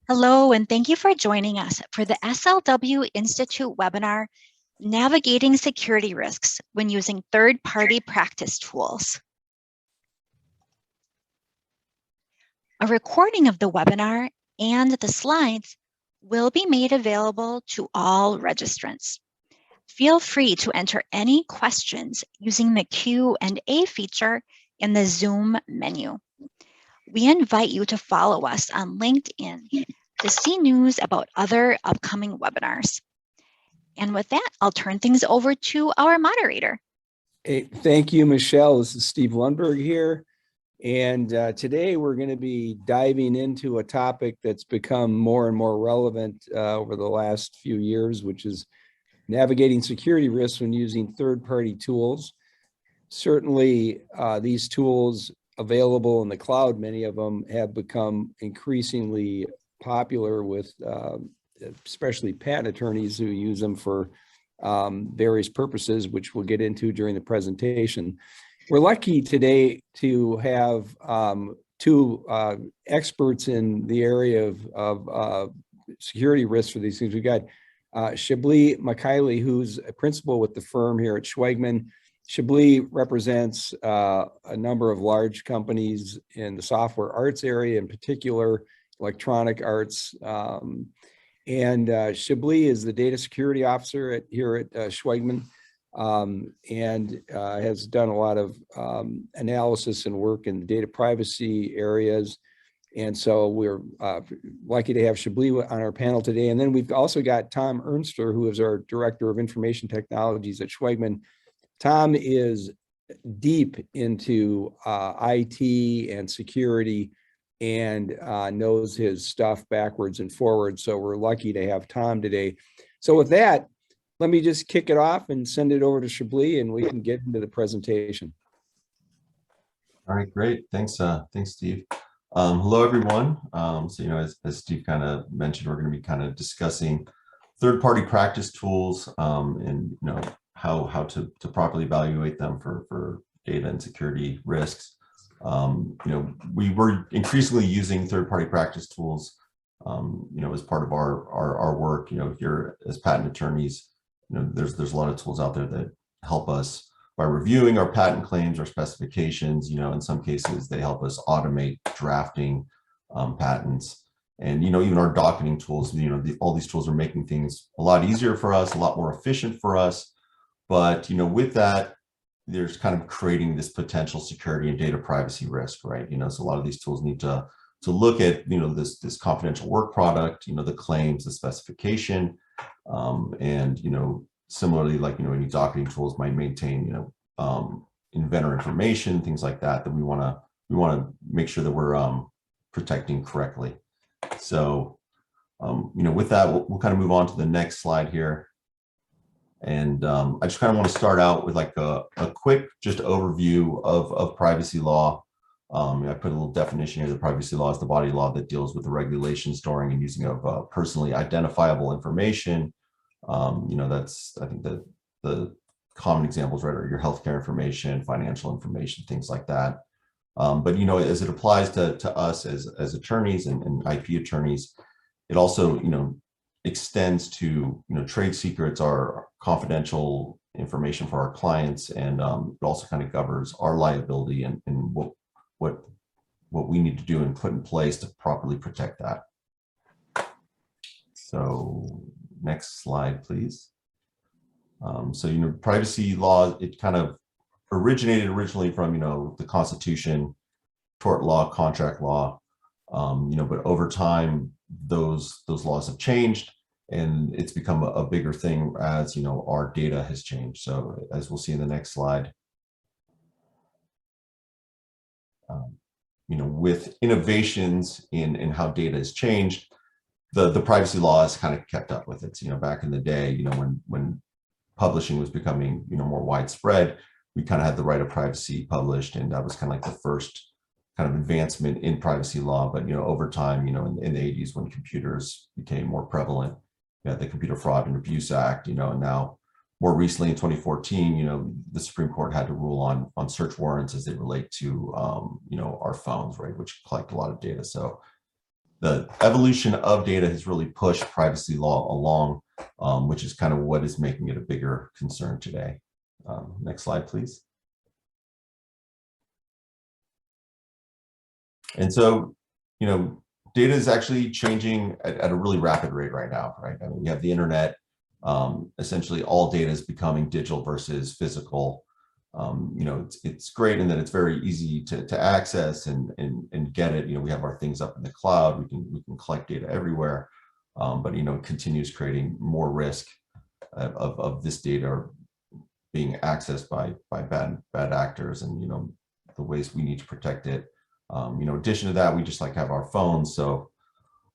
Hello, and thank you for joining us for the SLW Institute webinar, Navigating Security Risks when Using Third-Party Practice Tools. A recording of the webinar and the slides will be made available to all registrants. Feel free to enter any questions using the Q&A feature in the Zoom menu. We invite you to follow us on LinkedIn to see news about other upcoming webinars. And with that, I'll turn things over to our moderator. Hey, thank you, Michelle. This is Steve Lundberg here. And today we're going to be diving into a topic that's become more and more relevant over the last few years, which is navigating security risks when using third-party tools. Certainly, these tools available in the cloud, many of them have become increasingly popular with especially patent attorneys who use them for various purposes, which we'll get into during the presentation. We're lucky today to have two experts in the area of security risks for these things. We've got Chablis Mikhaili, who's a principal with the firm here at Schwegman. Chablis represents a number of large companies in the software arts area, in particular, electronic arts. And Chablis is the data security officer here at Schwegman, and has done a lot of analysis and work in the data privacy areas. And so we're lucky to have Chablis on our panel today. And then we've also got Tom Ernstler, who is our Director of Information Technologies at Schwegman. Tom is deep into IT and security and knows his stuff backwards and forwards. So we're lucky to have Tom today. So with that, let me just kick it off and send it over to Chablis, and we can get into the presentation. All right, great. Thanks, Steve. Hello, everyone. So, as Steve kind of mentioned, we're going to be kind of discussing third-party practice tools and, how to properly evaluate them for data and security risks. We were increasingly using third-party practice tools, as part of our work. Here as patent attorneys, there's a lot of tools out there that help us by reviewing our patent claims, our specifications. In some cases, they help us automate drafting patents. And, even our docketing tools, all these tools are making things a lot easier for us, a lot more efficient for us. But, with that, there's kind of creating this potential security and data privacy risk, right? So a lot of these tools need to look at, this confidential work product, the claims, the specification, and, similarly, like, any docketing tools might maintain, inventor information, things like that, that we want to make sure that we're protecting correctly. So, with that, we'll kind of move on to the next slide here. And I just kind of want to start out with like a quick just overview of privacy law. I put a little definition here. The privacy law is the body law that deals with the regulation, storing, and using of personally identifiable information. That's, I think, the common examples, right, are your healthcare information, financial information, things like that. But, as it applies to us as attorneys and IP attorneys, it also, extends to, trade secrets, our confidential information for our clients, and it also kind of governs our liability and what we need to do and put in place to properly protect that. So next slide, please. So, privacy law, it kind of originated originally from, the Constitution, tort law, contract law, but over time, those laws have changed, and it's become a bigger thing as, our data has changed. So as we'll see in the next slide, with innovations in how data has changed, the privacy law has kind of kept up with it. So, back in the day, when publishing was becoming, more widespread, we kind of had the right of privacy published, and that was kind of like the first kind of advancement in privacy law. But, over time, in the 80s, when computers became more prevalent, the Computer Fraud and Abuse Act, and now more recently in 2014, the Supreme Court had to rule on search warrants as they relate to, our phones, right, which collect a lot of data. So the evolution of data has really pushed privacy law along, which is kind of what is making it a bigger concern today. Next slide, please. And so, you know, data is actually changing at a really rapid rate right now, right? I mean, we have the internet. Essentially, all data is becoming digital versus physical. You know, it's great in that it's very easy to access and get it. You know, we have our things up in the cloud. We can collect data everywhere, but you know, it continues creating more risk of this data being accessed by bad actors, and you know, the ways we need to protect it. You know, in addition to that, we just like have our phones, so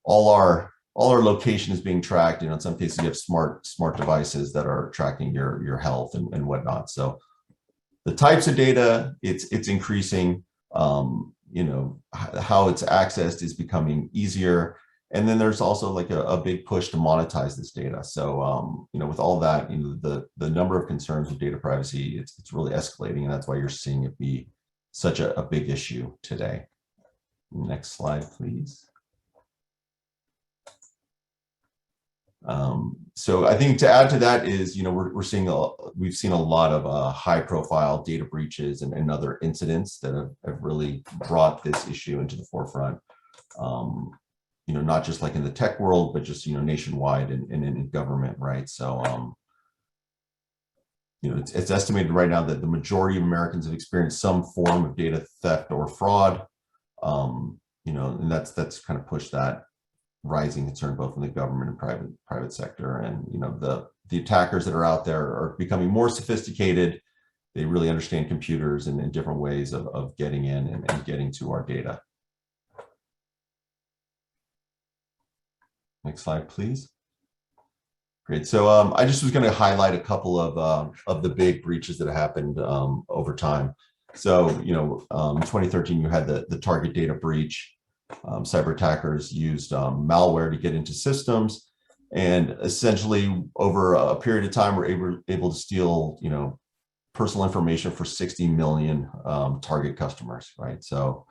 all our location is being tracked. You know, in some cases, you have smart devices that are tracking your health and whatnot. So the types of data, it's increasing. You know, how it's accessed is becoming easier. And then there's also like a big push to monetize this data. So, you know, with all that, you know, the number of concerns with data privacy, it's really escalating, and that's why you're seeing it be such a big issue today. Next slide, please. So I think to add to that is, you know, we've seen a lot of high-profile data breaches and other incidents that have really brought this issue into the forefront. You know, not just like in the tech world, but just, you know, nationwide and in government, right? So, you know, it's estimated right now that the majority of Americans have experienced some form of data theft or fraud. You know, and that's kind of pushed that rising concern both in the government and private sector. And you know, the attackers that are out there are becoming more sophisticated. They really understand computers and different ways of getting in and getting to our data. Next slide, please. Great. So I just was going to highlight a couple of the big breaches that happened over time. So, you know, in 2013, you had the Target data breach. Cyber attackers used malware to get into systems, and essentially over a period of time were able to steal, you know, personal information for 60 million Target customers, right? So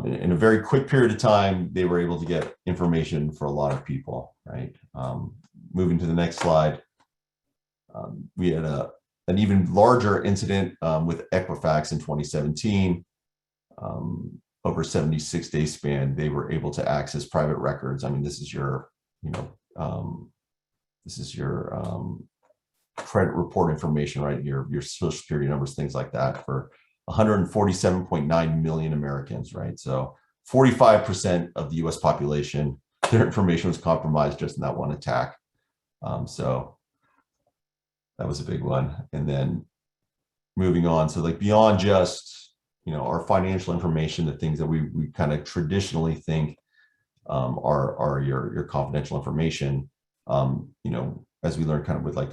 in a very quick period of time, they were able to get information for a lot of people, right? Moving to the next slide, we had an even larger incident with Equifax in 2017. Over a 76-day span, they were able to access private records. I mean, this is your, you know, this is your credit report information, right? Your social security numbers, things like that, for 147.9 million Americans, right? So 45% of the US population, their information was compromised just in that one attack. So that was a big one. And then moving on, so like beyond just, you know, our financial information, the things that we kind of traditionally think are your confidential information. You know, as we learned kind of with like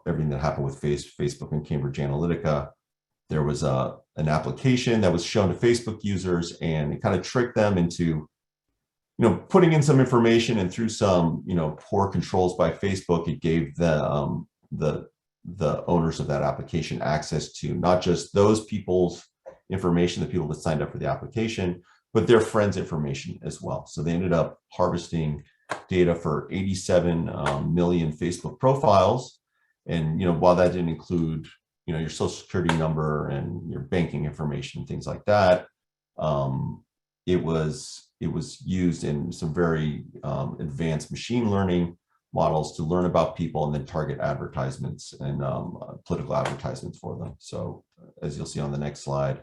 everything that happened with Facebook and Cambridge Analytica, there was an application that was shown to Facebook users, and it kind of tricked them into, you know, putting in some information, and through some, you know, poor controls by Facebook, it gave the owners of that application access to not just those people's information, the people that signed up for the application, but their friends' information as well. So they ended up harvesting data for 87 million Facebook profiles. And, you know, while that didn't include, you know, your social security number and your banking information, things like that, it was used in some very advanced machine learning models to learn about people and then target advertisements and political advertisements for them. So as you'll see on the next slide,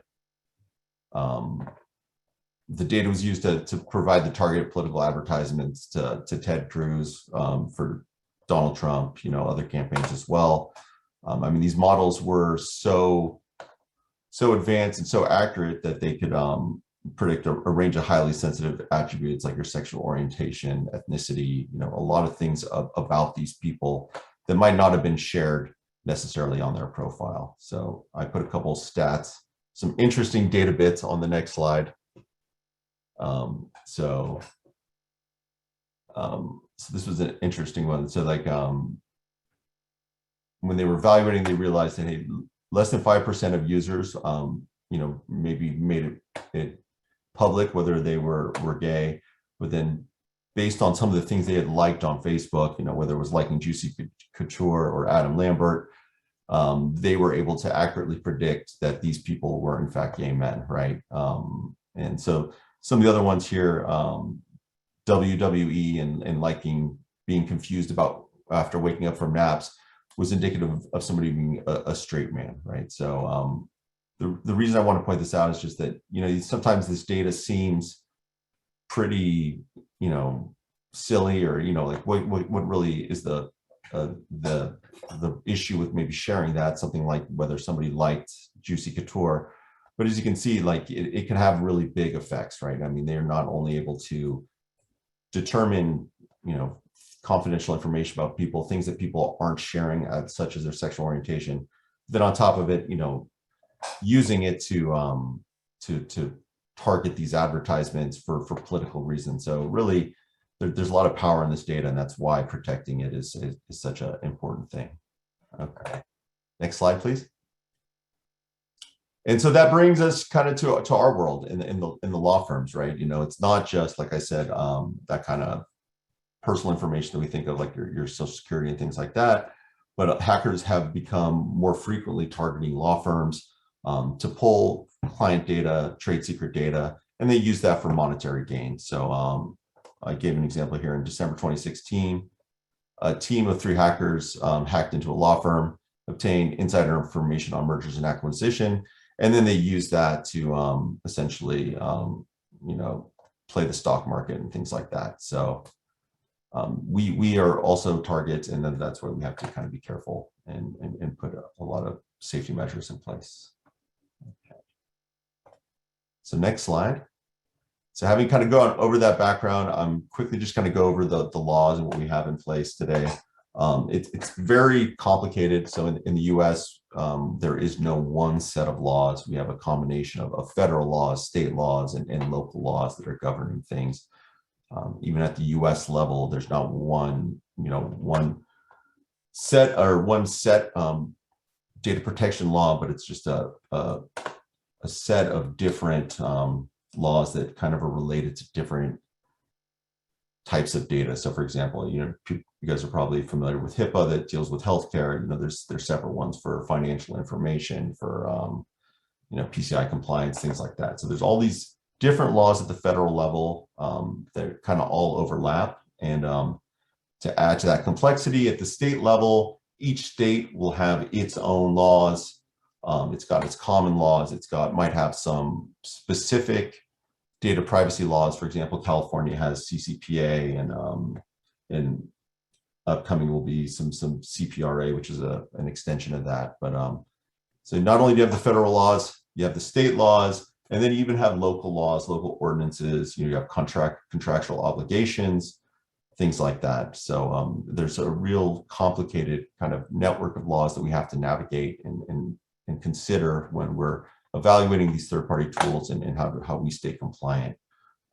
the data was used to provide the targeted political advertisements to Ted Cruz, for Donald Trump, you know, other campaigns as well. I mean, these models were so advanced and so accurate that they could predict a range of highly sensitive attributes like your sexual orientation, ethnicity, you know, a lot of things about these people that might not have been shared necessarily on their profile. So I put a couple of stats, some interesting data bits on the next slide. So this was an interesting one. So like when they were evaluating, they realized that, hey, less than 5% of users, you know, maybe made it public whether they were gay, but then based on some of the things they had liked on Facebook, whether it was liking Juicy Couture or Adam Lambert, they were able to accurately predict that these people were in fact gay men, right? And so some of the other ones here, WWE and liking, being confused about after waking up from naps, was indicative of somebody being a straight man, right? So the reason I want to point this out is just that, sometimes this data seems pretty, silly, or, like what really is the issue with maybe sharing that, something like whether somebody liked Juicy Couture. But as you can see, like it can have really big effects, right? I mean, they're not only able to determine, confidential information about people, things that people aren't sharing, such as their sexual orientation. Then on top of it, using it to target these advertisements for political reasons. So really, there's a lot of power in this data, and that's why protecting it is such an important thing. Okay, next slide, please. And so that brings us kind of to our world in the law firms, right? It's not just, like I said, that kind of personal information that we think of, like your social security and things like that. But hackers have become more frequently targeting law firms to pull client data, trade secret data, and they use that for monetary gain. So I gave an example here. In December 2016, a team of 3 hackers hacked into a law firm, obtained insider information on mergers and acquisition, and then they use that to essentially, play the stock market and things like that. So we are also targets, and then that's where we have to kind of be careful and put a lot of safety measures in place. Okay. So next slide. So having kind of gone over that background, I'm quickly just kind of go over the laws and what we have in place today. It's very complicated. So in the US, there is no one set of laws. We have a combination of federal laws, state laws, and local laws that are governing things. Even at the US level, there's not one set data protection law, but it's just a set of different laws that kind of are related to different types of data. So for example, you guys are probably familiar with HIPAA that deals with healthcare. There's separate ones for financial information, for PCI compliance, things like that. So there's all these different laws at the federal level that kind of all overlap. And to add to that complexity, at the state level, each state will have its own laws. It's got its common laws. Might have some specific data privacy laws. For example, California has CCPA, and upcoming will be some CPRA, which is an extension of that. But so not only do you have the federal laws, you have the state laws, and then you even have local laws, local ordinances. You have contractual obligations, things like that. So there's a real complicated kind of network of laws that we have to navigate and consider when we're evaluating these third-party tools and how we stay compliant.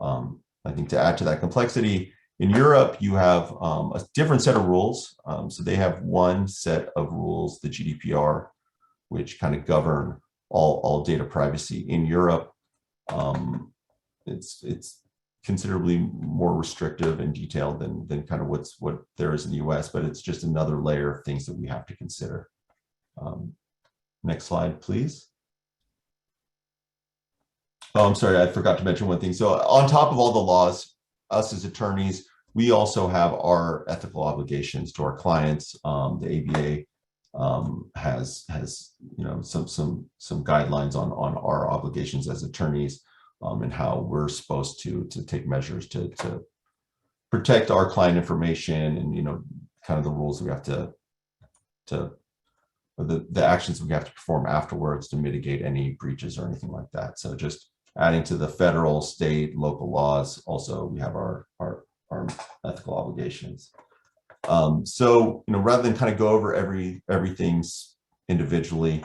I think to add to that complexity, in Europe, you have a different set of rules. So they have one set of rules, the GDPR, which kind of govern all data privacy. In Europe, it's considerably more restrictive and detailed than kind of what there is in the US, but it's just another layer of things that we have to consider. Next slide, please. Oh, I'm sorry, I forgot to mention one thing. So on top of all the laws, us as attorneys, we also have our ethical obligations to our clients. The ABA has some guidelines on our obligations as attorneys, and how we're supposed to take measures to protect our client information, and kind of the rules that we have to the actions that we have to perform afterwards to mitigate any breaches or anything like that. So just adding to the federal, state, local laws, also we have our ethical obligations. So rather than kind of go over everything individually,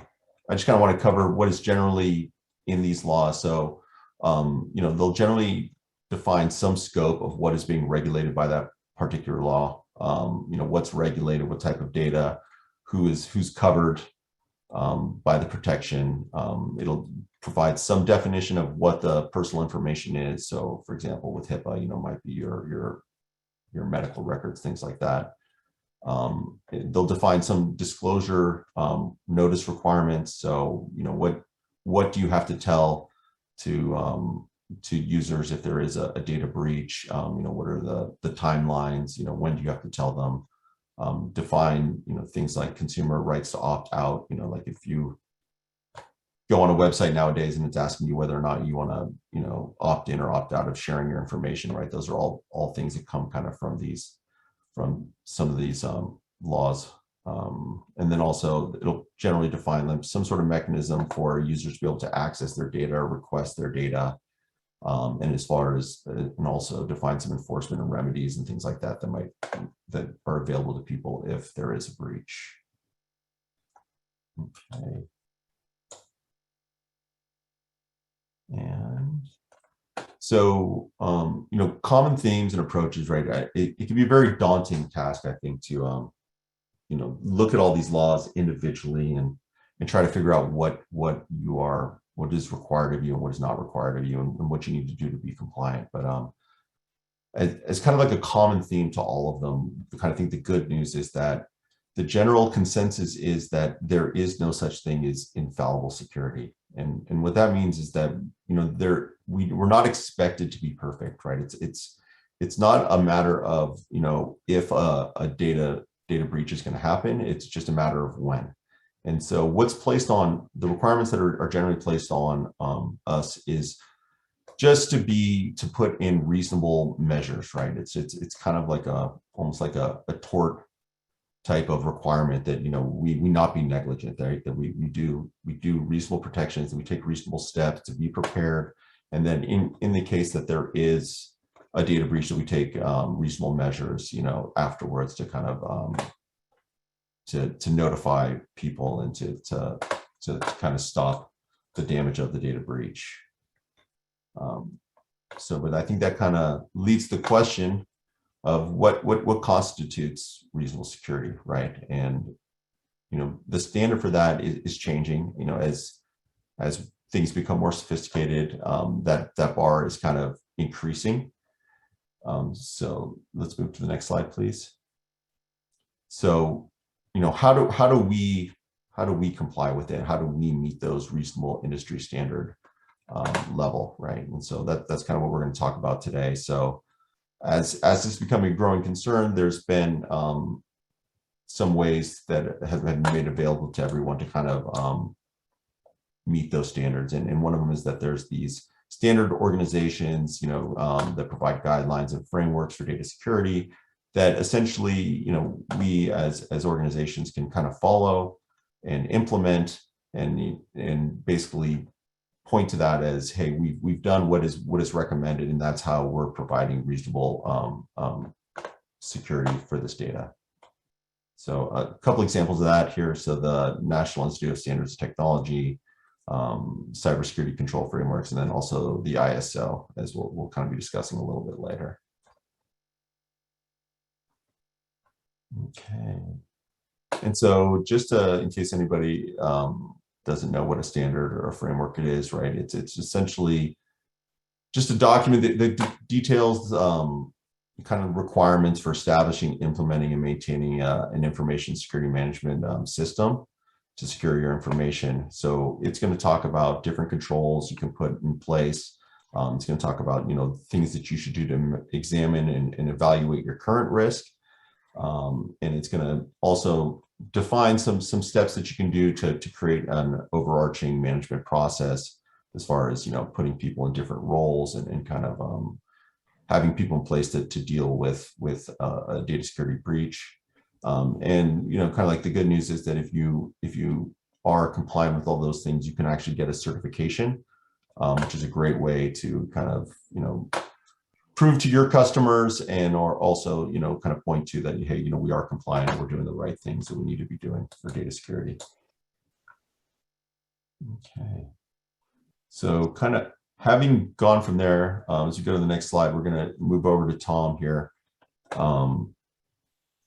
I just kind of want to cover what is generally in these laws. So they'll generally define some scope of what is being regulated by that particular law. What's regulated, what type of data, who's covered by the protection. It'll provides some definition of what the personal information is. So for example, with HIPAA, might be your medical records, things like that. They'll define some disclosure notice requirements. So, what do you have to tell to users if there is a data breach? What are the timelines? When do you have to tell them? Define, things like consumer rights to opt out. Like if you go on a website nowadays and it's asking you whether or not you want to, opt in or opt out of sharing your information, right? Those are all things that come kind of from some of these laws. And then also it'll generally define some sort of mechanism for users to be able to access their data or request their data. And as far as, and also define some enforcement and remedies and things like that that are available to people if there is a breach. Okay. And so, common themes and approaches, right? It can be a very daunting task, I think, to, look at all these laws individually and try to figure out what is required of you and what is not required of you and what you need to do to be compliant. But as kind of like a common theme to all of them, I kind of think the good news is that the general consensus is that there is no such thing as infallible security. And what that means is that, we're not expected to be perfect, right? It's not a matter of, if a data breach is going to happen. It's just a matter of when. And so what's placed on the requirements that are generally placed on us is just to put in reasonable measures, right? It's kind of like almost like a tort type of requirement that we not be negligent, right? That we do reasonable protections, and we take reasonable steps to be prepared, and then in the case that there is a data breach, that we take reasonable measures afterwards to kind of to notify people and to kind of stop the damage of the data breach. But I think that kind of leads to the question of what constitutes reasonable security, right? And the standard for that is changing. As things become more sophisticated, that bar is kind of increasing. So let's move to the next slide, please. So how do we comply with it? How do we meet those reasonable industry standard level, right? And so that's kind of what we're going to talk about today. So as this is becoming a growing concern, there's been some ways that have been made available to everyone to kind of meet those standards. And one of them is that there's these standard organizations, that provide guidelines and frameworks for data security that essentially, we as organizations can kind of follow and implement and basically point to that as, hey, we've done what is recommended, and that's how we're providing reasonable security for this data. So a couple examples of that here. So the National Institute of Standards and Technology, cybersecurity control frameworks, and then also the ISO, as we'll kind of be discussing a little bit later. Okay. And so just in case anybody doesn't know what a standard or a framework it is, right? It's essentially just a document that details kind of requirements for establishing, implementing, and maintaining an information security management system to secure your information. So it's going to talk about different controls you can put in place. It's going to talk about things that you should do to examine and evaluate your current risk. And it's going to also define some steps that you can do to create an overarching management process as far as putting people in different roles and kind of having people in place to deal with a data security breach. And kind of like the good news is that if you are compliant with all those things, you can actually get a certification, which is a great way to kind of prove to your customers or also kind of point to that, hey, we are compliant and we're doing the right things that we need to be doing for data security. Okay, so kind of having gone from there, as we go to the next slide, we're going to move over to Tom here,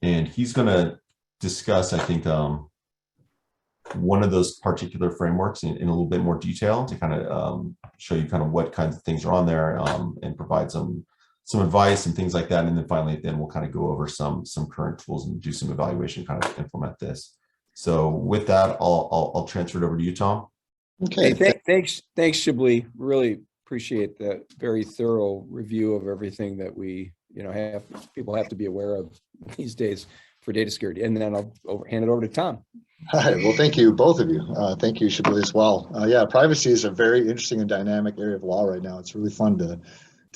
and he's going to discuss, I think, one of those particular frameworks in a little bit more detail to kind of show you kind of what kinds of things are on there, and provide some advice and things like that. And then finally, then we'll kind of go over some current tools and do some evaluation, kind of implement this. So with that, I'll transfer it over to you, Tom. Okay, thanks, Chablis. Really appreciate the very thorough review of everything that we, people have to be aware of these days for data security. And then I'll hand it over to Tom. Hi, well, thank you, both of you. Thank you, Chablis, as well. Yeah, privacy is a very interesting and dynamic area of law right now. It's really fun to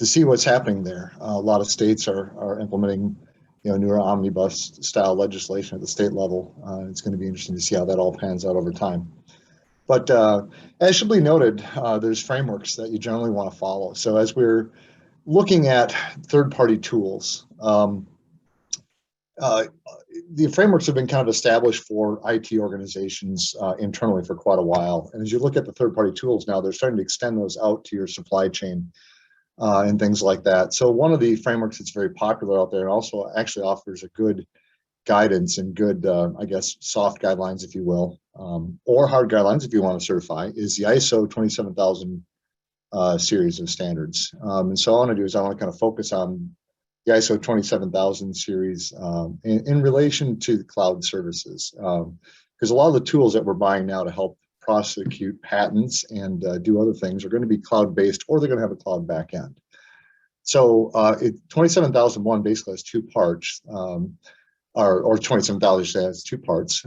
see what's happening there. A lot of states are implementing, newer omnibus style legislation at the state level. It's going to be interesting to see how that all pans out over time. But as Chablis noted, there's frameworks that you generally want to follow. So as we're looking at third-party tools, the frameworks have been kind of established for IT organizations internally for quite a while. And as you look at the third-party tools now, they're starting to extend those out to your supply chain and things like that. So one of the frameworks that's very popular out there and also actually offers a good guidance and good, I guess, soft guidelines, if you will, or hard guidelines if you want to certify, is the ISO 27000 series of standards. And so all I want to do is I want to kind of focus on the ISO 27000 series in relation to the cloud services, because a lot of the tools that we're buying now to help prosecute patents and do other things are going to be cloud-based, or they're going to have a cloud backend. So 27001 basically has two parts, or 27000 has two parts.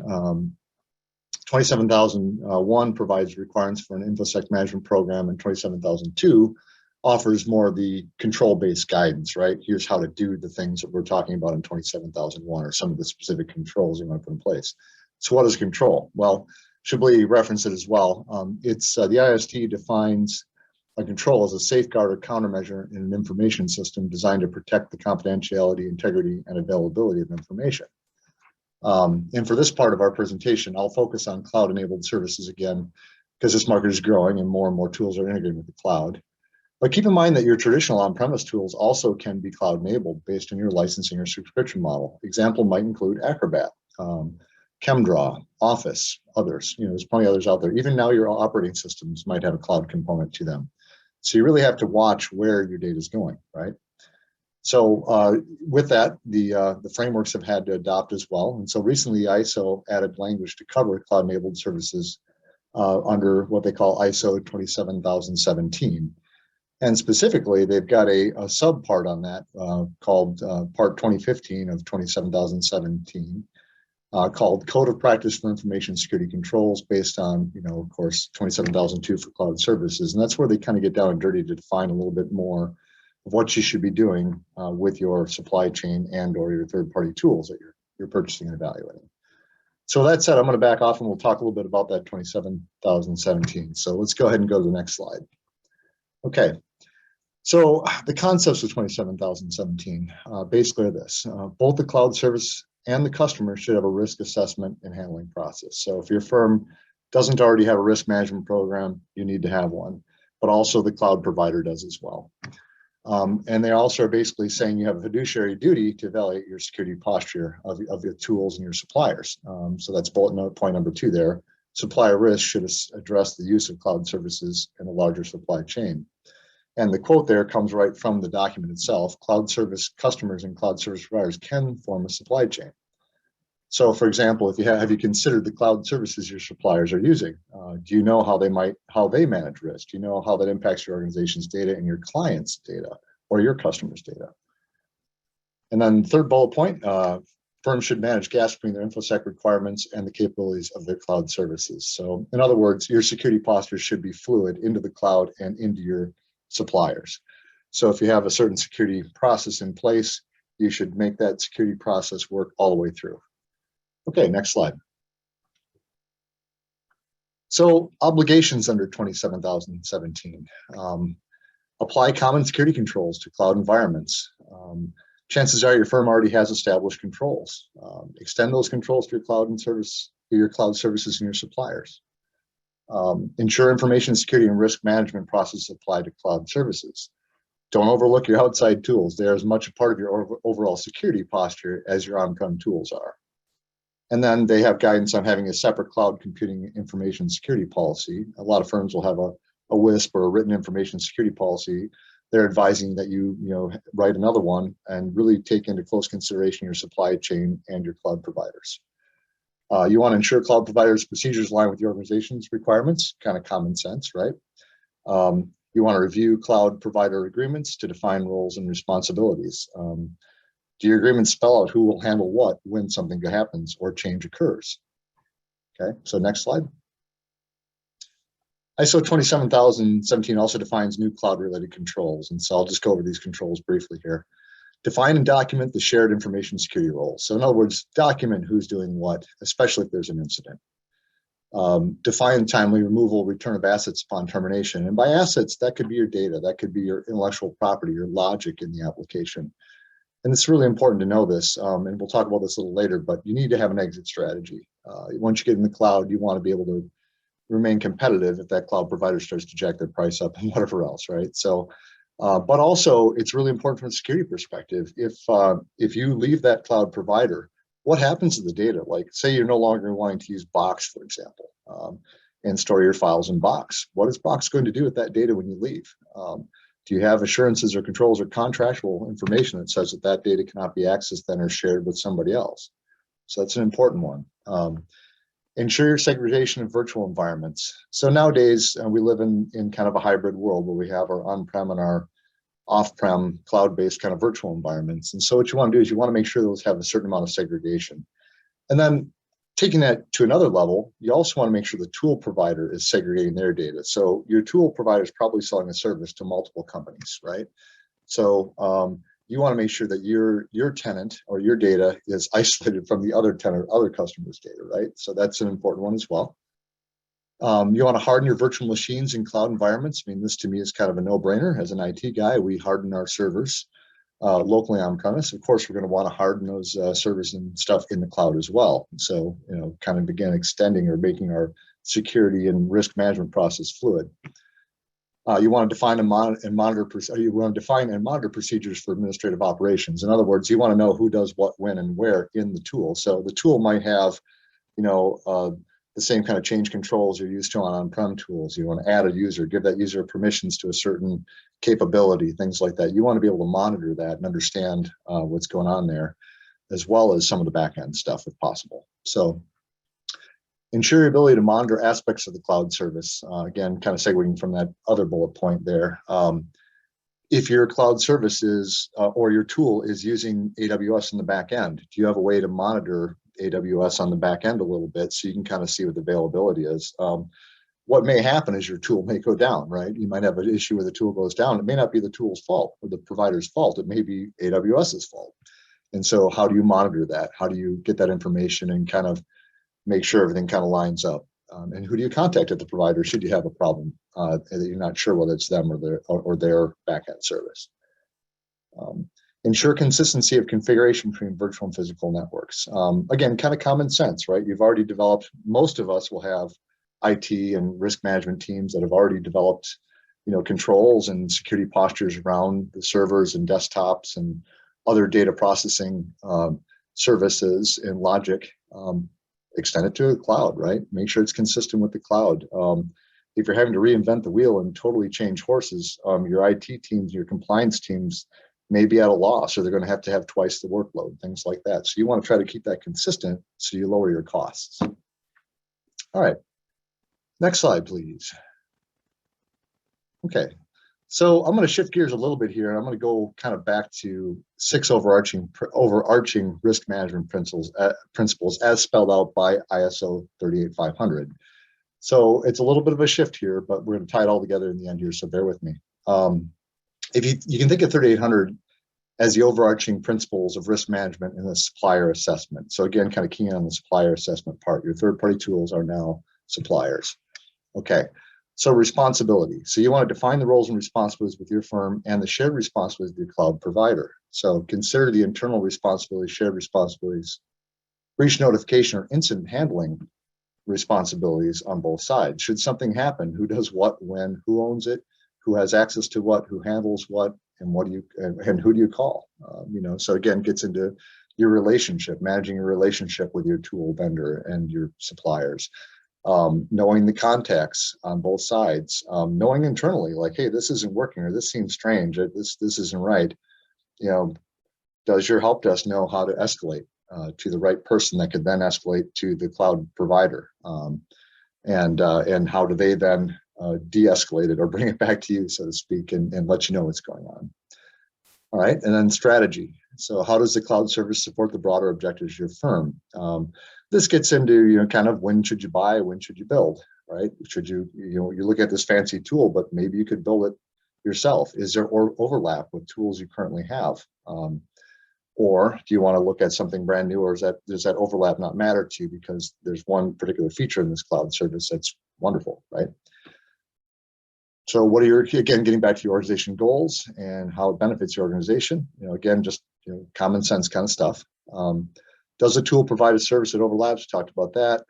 27001 provides requirements for an InfoSec management program, and 27002 offers more of the control-based guidance, right? Here's how to do the things that we're talking about in 27001, or some of the specific controls you want to put in place. So what is control? Well, Chablis referenced it as well. It's the IST defines a control as a safeguard or countermeasure in an information system designed to protect the confidentiality, integrity, and availability of information. And for this part of our presentation, I'll focus on cloud-enabled services again, because this market is growing and more tools are integrated with the cloud. But keep in mind that your traditional on-premise tools also can be cloud-enabled based on your licensing or subscription model. Example might include Acrobat, ChemDraw, Office, others. There's plenty of others out there. Even now, your operating systems might have a cloud component to them. So you really have to watch where your data is going, right? So with that, the frameworks have had to adopt as well. And so recently, ISO added language to cover cloud-enabled services under what they call ISO 27017. And specifically, they've got a subpart on that called Part 2015 of 27017, called Code of Practice for Information Security Controls, based on, of course, 27002 for cloud services. And that's where they kind of get down and dirty to define a little bit more of what you should be doing with your supply chain and or your third-party tools that you're purchasing and evaluating. So that said, I'm going to back off and we'll talk a little bit about that 27017. So let's go ahead and go to the next slide. Okay. So the concepts of 27017 basically are this. Both the cloud service and the customer should have a risk assessment and handling process. So if your firm doesn't already have a risk management program, you need to have one, but also the cloud provider does as well. And they also are basically saying you have a fiduciary duty to evaluate your security posture of your tools and your suppliers. So that's bullet note point number 2 there. Supplier risk should address the use of cloud services in a larger supply chain. And the quote there comes right from the document itself. Cloud service customers and cloud service providers can form a supply chain. So for example, if you have you considered the cloud services your suppliers are using? Do you know how they manage risk? Do you know how that impacts your organization's data and your clients' data or your customers' data? And then third bullet point, firms should manage gaps between their InfoSec requirements and the capabilities of their cloud services. So in other words, your security posture should be fluid into the cloud and into your suppliers. So if you have a certain security process in place, you should make that security process work all the way through. Okay, next slide. So obligations under 27017. Apply common security controls to cloud environments. Chances are your firm already has established controls. Extend those controls to your cloud and your cloud services and your suppliers. Ensure information security and risk management processes apply to cloud services. Don't overlook your outside tools. They are as much a part of your overall security posture as your on-prem tools are. And then they have guidance on having a separate cloud computing information security policy. A lot of firms will have a WISP or a written information security policy. They're advising that you write another one and really take into close consideration your supply chain and your cloud providers. You want to ensure cloud providers' procedures align with your organization's requirements, kind of common sense, right? You want to review cloud provider agreements to define roles and responsibilities. Do your agreements spell out who will handle what when something happens or change occurs? Okay, so next slide. ISO 27017 also defines new cloud-related controls, and so I'll just go over these controls briefly here. Define and document the shared information security roles. So in other words, document who's doing what, especially if there's an incident. Define timely removal, return of assets upon termination. And by assets, that could be your data, that could be your intellectual property, your logic in the application. And it's really important to know this, and we'll talk about this a little later, but you need to have an exit strategy. Once you get in the cloud, you want to be able to remain competitive if that cloud provider starts to jack their price up and whatever else, right? So, but also it's really important from a security perspective. If you leave that cloud provider, what happens to the data? Like say you're no longer wanting to use Box, for example, and store your files in Box. What is Box going to do with that data when you leave? Do you have assurances or controls or contractual information that says that that data cannot be accessed then or shared with somebody else? So that's an important one. Ensure your segregation of virtual environments. So nowadays we live in kind of a hybrid world where we have our on-prem and our off-prem cloud-based kind of virtual environments. And so what you want to do is you want to make sure those have a certain amount of segregation. And then taking that to another level, you also want to make sure the tool provider is segregating their data. So your tool provider is probably selling a service to multiple companies, right? So you want to make sure that your tenant or your data is isolated from the other tenant, other customer's data, right? So that's an important one as well. You want to harden your virtual machines in cloud environments. I mean, this to me is kind of a no-brainer. As an IT guy, we harden our servers locally on premise. Of course, we're going to want to harden those servers and stuff in the cloud as well. So, kind of begin extending or making our security and risk management process fluid. You want to define and monitor procedures for administrative operations. In other words, you want to know who does what, when, and where in the tool. So the tool might have, the same kind of change controls you're used to on on-prem tools. You want to add a user, give that user permissions to a certain capability, things like that. You want to be able to monitor that and understand what's going on there, as well as some of the back-end stuff if possible. So ensure your ability to monitor aspects of the cloud service. Again, kind of segueing from that other bullet point there. If your cloud service is, or your tool is using AWS in the back end, do you have a way to monitor AWS on the back end a little bit so you can kind of see what the availability is? What may happen is your tool may go down, right? You might have an issue where the tool goes down. It may not be the tool's fault or the provider's fault. It may be AWS's fault. And so how do you monitor that? How do you get that information and kind of make sure everything kind of lines up? And who do you contact at the provider should you have a problem that you're not sure whether it's them or their backend service? Ensure consistency of configuration between virtual and physical networks. Again, kind of common sense, right? You've already developed, most of us will have IT and risk management teams that have already developed, controls and security postures around the servers and desktops and other data processing services and logic. Extend it to the cloud, right? Make sure it's consistent with the cloud. If you're having to reinvent the wheel and totally change horses, your IT teams, your compliance teams may be at a loss, or they're going to have twice the workload, things like that. So you want to try to keep that consistent so you lower your costs. All right, next slide, please. Okay, so I'm going to shift gears a little bit here. I'm going to go kind of back to 6 overarching risk management principles as spelled out by ISO 38500. So it's a little bit of a shift here, but we're going to tie it all together in the end here, so bear with me. If you can think of 3800 as the overarching principles of risk management and the supplier assessment. So again, kind of keying on the supplier assessment part. Your third-party tools are now suppliers. Okay, so responsibility. So you want to define the roles and responsibilities with your firm and the shared responsibilities with your cloud provider. So consider the internal responsibilities, shared responsibilities, breach notification or incident handling responsibilities on both sides. Should something happen, who does what, when, who owns it, who has access to what, who handles what, and who do you call? So again, gets into your relationship, managing your relationship with your tool vendor and your suppliers, knowing the contacts on both sides, knowing internally, like, hey, this isn't working, or this seems strange, or this isn't right. You know, does your help desk know how to escalate to the right person that could then escalate to the cloud provider? And how do they then de-escalate it or bring it back to you, so to speak, and let you know what's going on? All right, and then strategy. So how does the cloud service support the broader objectives of your firm? This gets into, you know, kind of when should you buy, when should you build, right? Should you, you know, you look at this fancy tool, but maybe you could build it yourself. Is there overlap with tools you currently have? Or do you want to look at something brand new, or does that overlap not matter to you because there's one particular feature in this cloud service that's wonderful, right? So what are your, again, getting back to your organization goals and how it benefits your organization, you know, again, just, you know, common sense kind of stuff. Does the tool provide a service that overlaps? We talked about that.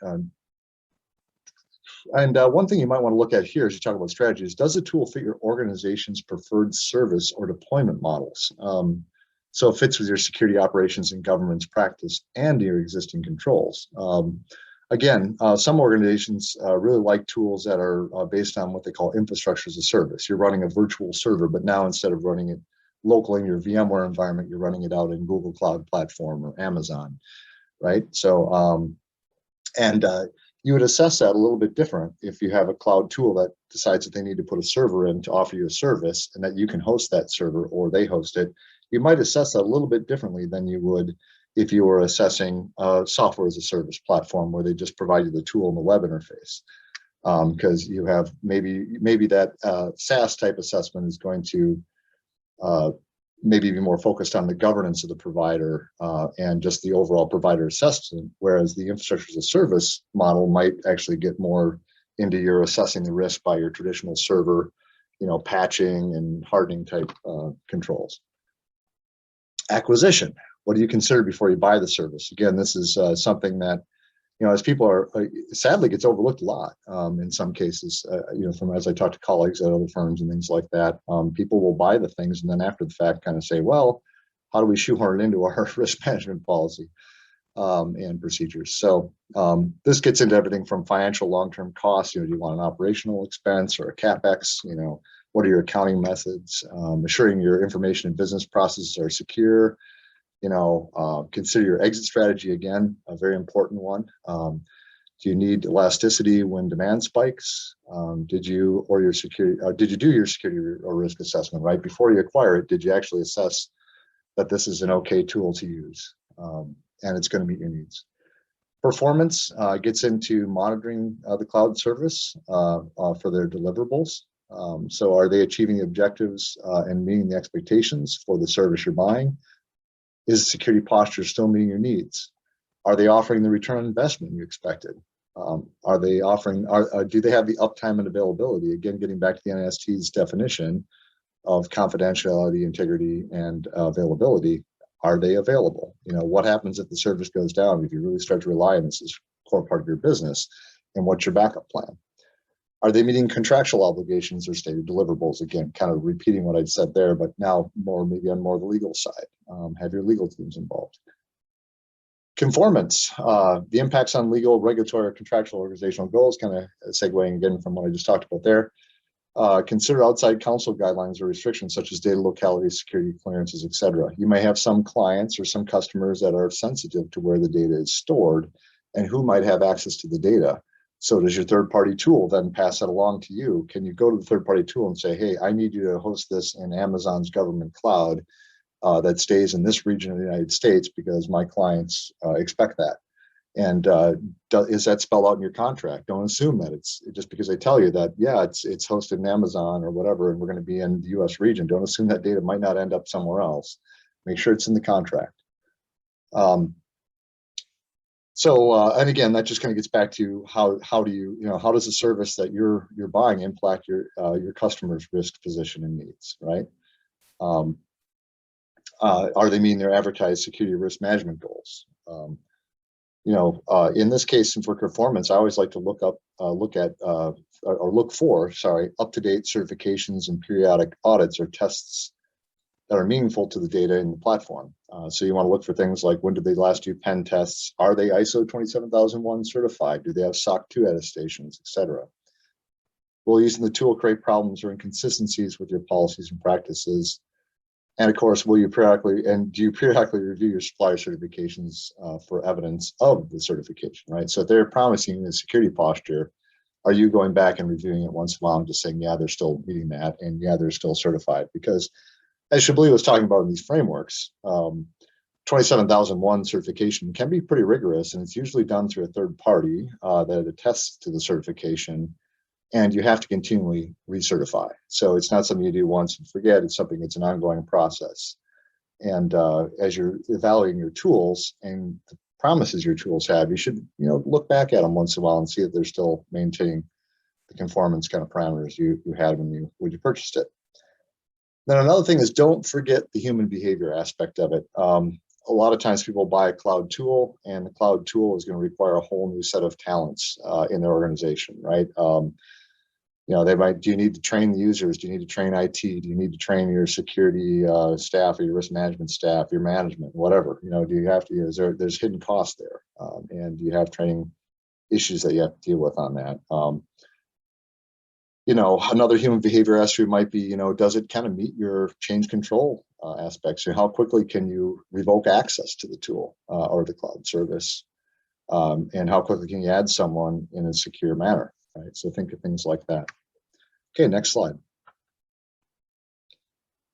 One thing you might want to look at here as you talk about strategies, does the tool fit your organization's preferred service or deployment models? So it fits with your security operations and governance practice and your existing controls. Again, some organizations really like tools that are based on what they call infrastructure as a service. You're running a virtual server, but now instead of running it local in your VMware environment, you're running it out in Google Cloud Platform or Amazon, right? So, you would assess that a little bit different if you have a cloud tool that decides that they need to put a server in to offer you a service and that you can host that server or they host it. You might assess that a little bit differently than you would if you were assessing a software as a service platform where they just provide you the tool and the web interface. Because you have maybe that SaaS type assessment is going to maybe be more focused on the governance of the provider and just the overall provider assessment, whereas the infrastructure as a service model might actually get more into your assessing the risk by your traditional server, you know, patching and hardening type controls. Acquisition. What do you consider before you buy the service? Again, this is something that, you know, as people are, sadly gets overlooked a lot in some cases, you know, from as I talk to colleagues at other firms and things like that, people will buy the things and then after the fact kind of say, well, how do we shoehorn it into our risk management policy and procedures? So this gets into everything from financial long-term costs. You know, do you want an operational expense or a CapEx? You know, what are your accounting methods? Assuring your information and business processes are secure. You know, consider your exit strategy, again, a very important one. Do you need elasticity when demand spikes? Did you do your security or risk assessment, right? Before you acquire it, did you actually assess that this is an okay tool to use and it's going to meet your needs? Performance gets into monitoring the cloud service for their deliverables. So are they achieving the objectives and meeting the expectations for the service you're buying? Is security posture still meeting your needs? Are they offering the return on investment you expected? Are they offering, do they have the uptime and availability? Again, getting back to the NIST's definition of confidentiality, integrity, and availability. Are they available? You know, what happens if the service goes down, if you really start to rely on this as a core part of your business, and what's your backup plan? Are they meeting contractual obligations or stated deliverables? Again, kind of repeating what I'd said there, but now more maybe on more the legal side. Have your legal teams involved. Conformance, the impacts on legal, regulatory, or contractual organizational goals, kind of segueing again from what I just talked about there. Consider outside counsel guidelines or restrictions such as data locality, security clearances, etc. You may have some clients or some customers that are sensitive to where the data is stored and who might have access to the data. So does your third-party tool then pass that along to you? Can you go to the third-party tool and say, hey, I need you to host this in Amazon's government cloud that stays in this region of the United States because my clients expect that? And is that spelled out in your contract? Don't assume that it's just because they tell you that, yeah, it's hosted in Amazon or whatever, and we're going to be in the US region. Don't assume that data might not end up somewhere else. Make sure it's in the contract. And again, that just kind of gets back to how do you know, how does the service that you're buying impact your customer's risk position and needs, right? Are they meeting their advertised security risk management goals? You know, in this case, and for performance, I always like to look for up-to-date certifications and periodic audits or tests that are meaningful to the data in the platform. So you want to look for things like, when did they last do pen tests? Are they ISO 27001 certified? Do they have SOC 2 attestations, etc.? Will using the tool create problems or inconsistencies with your policies and practices? And of course, do you periodically review your supplier certifications for evidence of the certification, right? So if they're promising a security posture, are you going back and reviewing it once in a while and just saying, yeah, they're still meeting that, and yeah, they're still certified? Because as Chablis was talking about in these frameworks, 27001 certification can be pretty rigorous, and it's usually done through a third party that attests to the certification, and you have to continually recertify. So it's not something you do once and forget. It's something that's an ongoing process. And as you're evaluating your tools and the promises your tools have, you should look back at them once in a while and see if they're still maintaining the conformance kind of parameters you had when you purchased it. Then another thing is, don't forget the human behavior aspect of it. A lot of times people buy a cloud tool, and the cloud tool is going to require a whole new set of talents in their organization, right? They might, do you need to train the users? Do you need to train IT? Do you need to train your security staff or your risk management staff, your management, whatever? Do you have to, there's hidden costs there, and you have training issues that you have to deal with on that. Another human behavior aspect might be, does it kind of meet your change control aspects? So how quickly can you revoke access to the tool or the cloud service? And how quickly can you add someone in a secure manner, right? So think of things like that. Okay, next slide.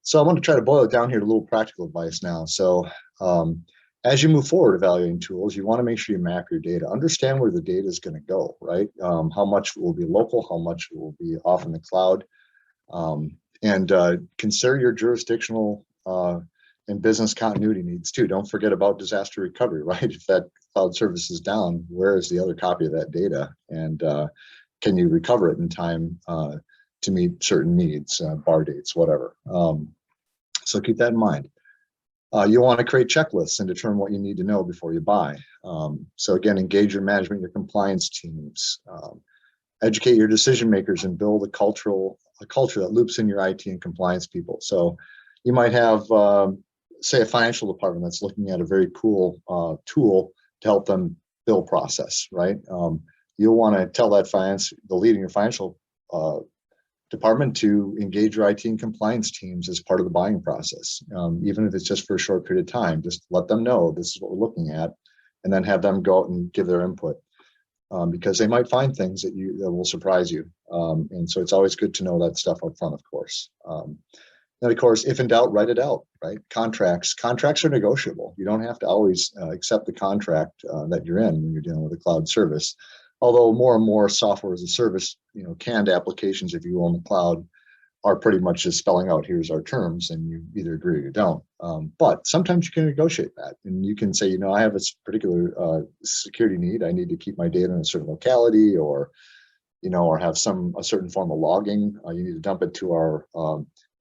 So I want to try to boil it down here to a little practical advice now. So as you move forward evaluating tools, you want to make sure you map your data. Understand where the data is going to go, right? How much will be local, how much will be off in the cloud, and consider your jurisdictional and business continuity needs too. Don't forget about disaster recovery, right? If that cloud service is down, where is the other copy of that data? And can you recover it in time to meet certain needs, bar dates, whatever. So keep that in mind. You want to create checklists and determine what you need to know before you buy. So again, engage your management, your compliance teams, educate your decision makers, and build a culture that loops in your IT and compliance people. So you might have, say, a financial department that's looking at a very cool tool to help them bill process, right? You'll want to tell that the lead in your financial department to engage your IT and compliance teams as part of the buying process, even if it's just for a short period of time. Just let them know this is what we're looking at, and then have them go out and give their input, because they might find things that will surprise you. And so it's always good to know that stuff up front, of course. Then, of course, if in doubt, write it out, right? Contracts are negotiable. You don't have to always accept the contract that you're in when you're dealing with a cloud service. Although more and more software as a service, canned applications, if you will, in the cloud, are pretty much just spelling out, here's our terms, and you either agree or you don't. But sometimes you can negotiate that, and you can say, I have a particular security need. I need to keep my data in a certain locality, or have a certain form of logging. You need to dump it to our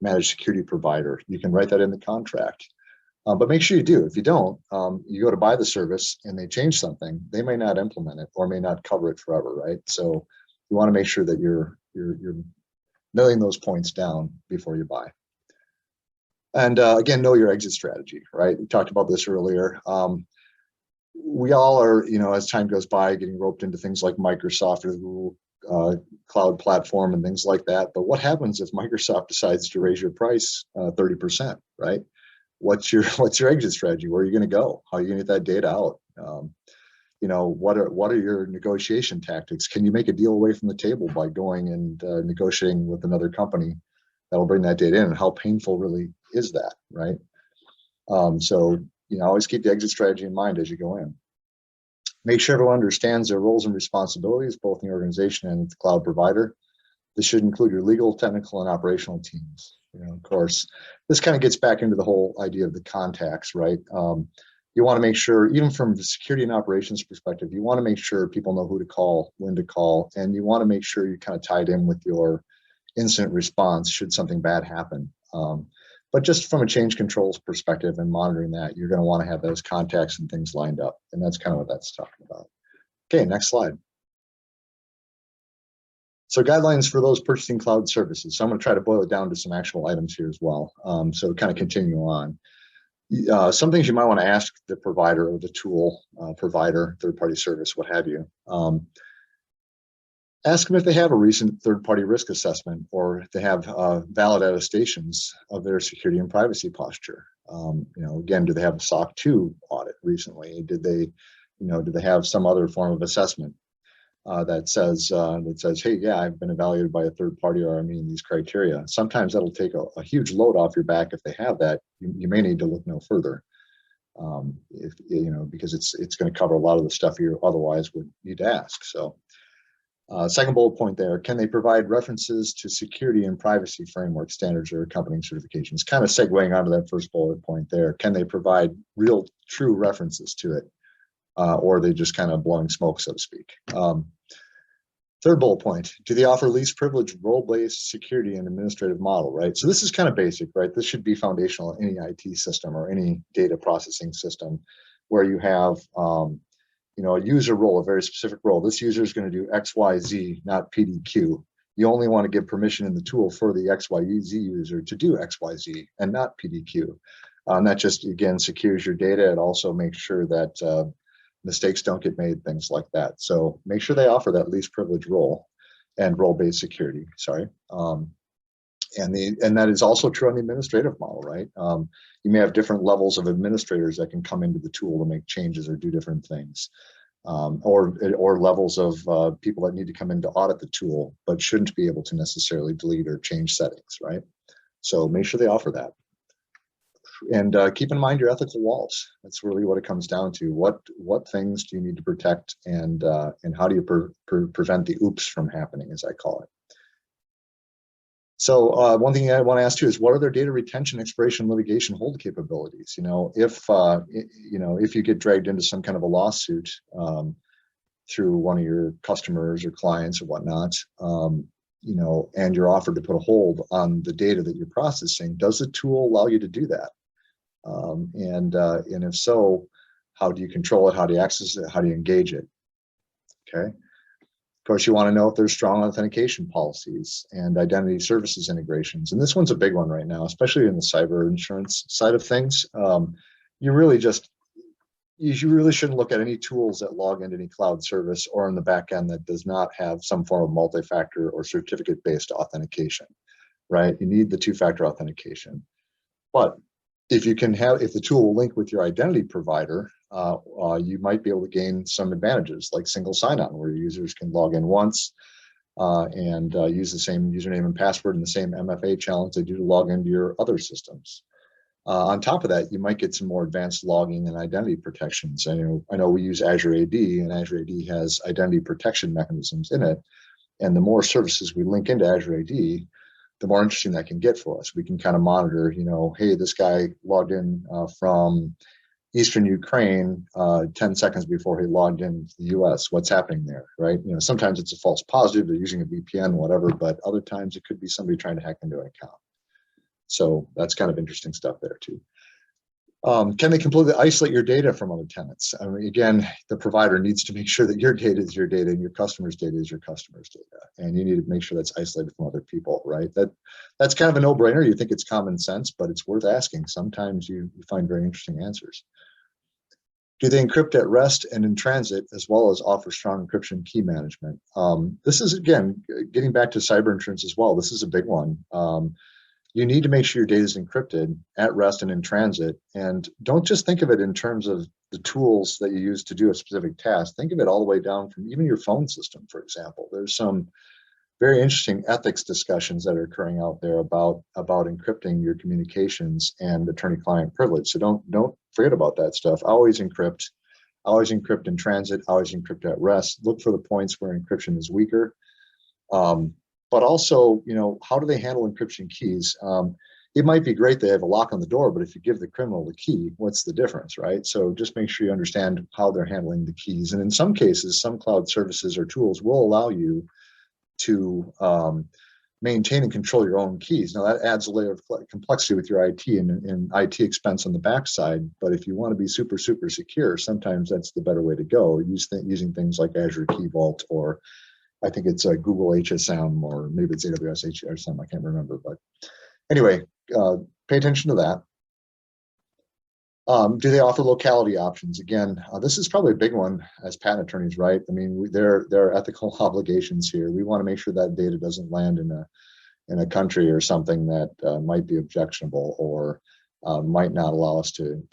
managed security provider. You can write that in the contract. But make sure you do. If you don't, you go to buy the service and they change something, they may not implement it or may not cover it forever, right? So you want to make sure that you're nailing those points down before you buy. And again, know your exit strategy, right? We talked about this earlier. We all are, as time goes by, getting roped into things like Microsoft or the Google cloud platform and things like that. But what happens if Microsoft decides to raise your price 30%, right? What's your exit strategy? Where are you going to go? How are you going to get that data out? What are your negotiation tactics? Can you make a deal away from the table by going and negotiating with another company that'll bring that data in? And how painful really is that, right? So always keep the exit strategy in mind as you go in. Make sure everyone understands their roles and responsibilities, both in the organization and the cloud provider. This should include your legal, technical, and operational teams. Of course, this kind of gets back into the whole idea of the contacts, right? You want to make sure, even from the security and operations perspective, you want to make sure people know who to call, when to call, and you want to make sure you're kind of tied in with your incident response should something bad happen. But just from a change controls perspective and monitoring that, you're going to want to have those contacts and things lined up. And that's kind of what that's talking about. Okay, next slide. So guidelines for those purchasing cloud services. So I'm going to try to boil it down to some actual items here as well. So kind of continue on. Some things you might want to ask the provider or the tool provider, third-party service, what have you. Ask them if they have a recent third-party risk assessment or if they have valid attestations of their security and privacy posture. Again, do they have a SOC 2 audit recently? Did they have some other form of assessment that says, hey, yeah, I've been evaluated by a third party or I'm meeting these criteria. Sometimes that'll take a huge load off your back. If they have that, you may need to look no further. Because it's going to cover a lot of the stuff you otherwise would need to ask. So second bullet point there, can they provide references to security and privacy framework standards or accompanying certifications? Kind of segueing onto that first bullet point there. Can they provide real, true references to it? Or are they just kind of blowing smoke, so to speak? Third bullet point, do they offer least privilege role-based security and administrative model, right? So this is kind of basic, right? This should be foundational in any IT system or any data processing system where you have a user role, a very specific role. This user is going to do X, Y, Z, not PDQ. You only want to give permission in the tool for the X, Y, Z user to do X, Y, Z and not PDQ. And that just, again, secures your data. It also makes sure that mistakes don't get made, things like that. So make sure they offer that least privilege role and role-based security, sorry. And that is also true on the administrative model, right? You may have different levels of administrators that can come into the tool to make changes or do different things. Or levels of people that need to come in to audit the tool, but shouldn't be able to necessarily delete or change settings, right? So make sure they offer that. And keep in mind your ethical walls. That's really what it comes down to. What things do you need to protect, and how do you prevent the oops from happening, as I call it. So one thing I want to ask you is, what are their data retention, expiration, litigation hold capabilities? If you get dragged into some kind of a lawsuit through one of your customers or clients or whatnot, and you're offered to put a hold on the data that you're processing, does the tool allow you to do that? And if so, how do you control it? How do you access it? How do you engage it? Okay. Of course, you want to know if there's strong authentication policies and identity services integrations. And this one's a big one right now, especially in the cyber insurance side of things. You really shouldn't look at any tools that log into any cloud service or in the back end that does not have some form of multi-factor or certificate-based authentication, right? You need the two-factor authentication. But if the tool will link with your identity provider, you might be able to gain some advantages like single sign-on, where users can log in once and use the same username and password and the same MFA challenge they do to log into your other systems. On top of that, you might get some more advanced logging and identity protections. I know we use Azure AD, and Azure AD has identity protection mechanisms in it. And the more services we link into Azure AD, the more interesting that can get for us. We can kind of monitor, hey, this guy logged in from Eastern Ukraine 10 seconds before he logged into the US. What's happening there, right? Sometimes it's a false positive, they're using a VPN, whatever, but other times it could be somebody trying to hack into an account. So that's kind of interesting stuff there too. Can they completely isolate your data from other tenants? I mean, again, the provider needs to make sure that your data is your data and your customer's data is your customer's data. And you need to make sure that's isolated from other people, right? That's kind of a no-brainer. You think it's common sense, but it's worth asking. Sometimes you find very interesting answers. Do they encrypt at rest and in transit, as well as offer strong encryption key management? This is, again, getting back to cyber insurance as well. This is a big one. You need to make sure your data is encrypted at rest and in transit. And don't just think of it in terms of the tools that you use to do a specific task. Think of it all the way down from even your phone system, for example. There's some very interesting ethics discussions that are occurring out there about encrypting your communications and attorney-client privilege. So don't forget about that stuff. Always encrypt in transit, always encrypt at rest. Look for the points where encryption is weaker. But also, how do they handle encryption keys? It might be great they have a lock on the door, but if you give the criminal the key, what's the difference, right? So just make sure you understand how they're handling the keys. And in some cases, some cloud services or tools will allow you to maintain and control your own keys. Now that adds a layer of complexity with your IT and IT expense on the backside. But if you want to be super, super secure, sometimes that's the better way to go. Using things like Azure Key Vault or I think it's a Google HSM, or maybe it's AWS HSM, I can't remember, but anyway, pay attention to that. Do they offer locality options? Again, this is probably a big one as patent attorneys, right? I mean, there are ethical obligations here. We want to make sure that data doesn't land in a country or something that might be objectionable, or might not allow us to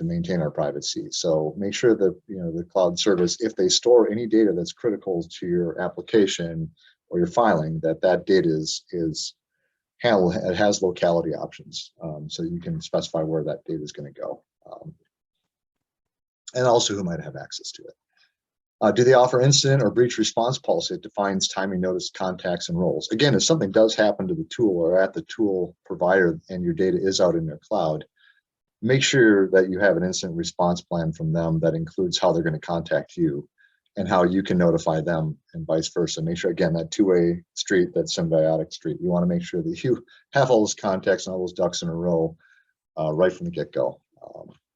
maintain our privacy. So make sure that the cloud service, if they store any data that's critical to your application or your filing, that data is handled. It has locality options, so you can specify where that data is going to go, and also who might have access to it. Do they offer incident or breach response policy that defines timing, notice, contacts, and roles? Again, if something does happen to the tool or at the tool provider and your data is out in their cloud, make sure that you have an incident response plan from them that includes how they're going to contact you and how you can notify them, and vice versa. Make sure, again, that two-way street, that symbiotic street, you want to make sure that you have all those contacts and all those ducks in a row right from the get-go.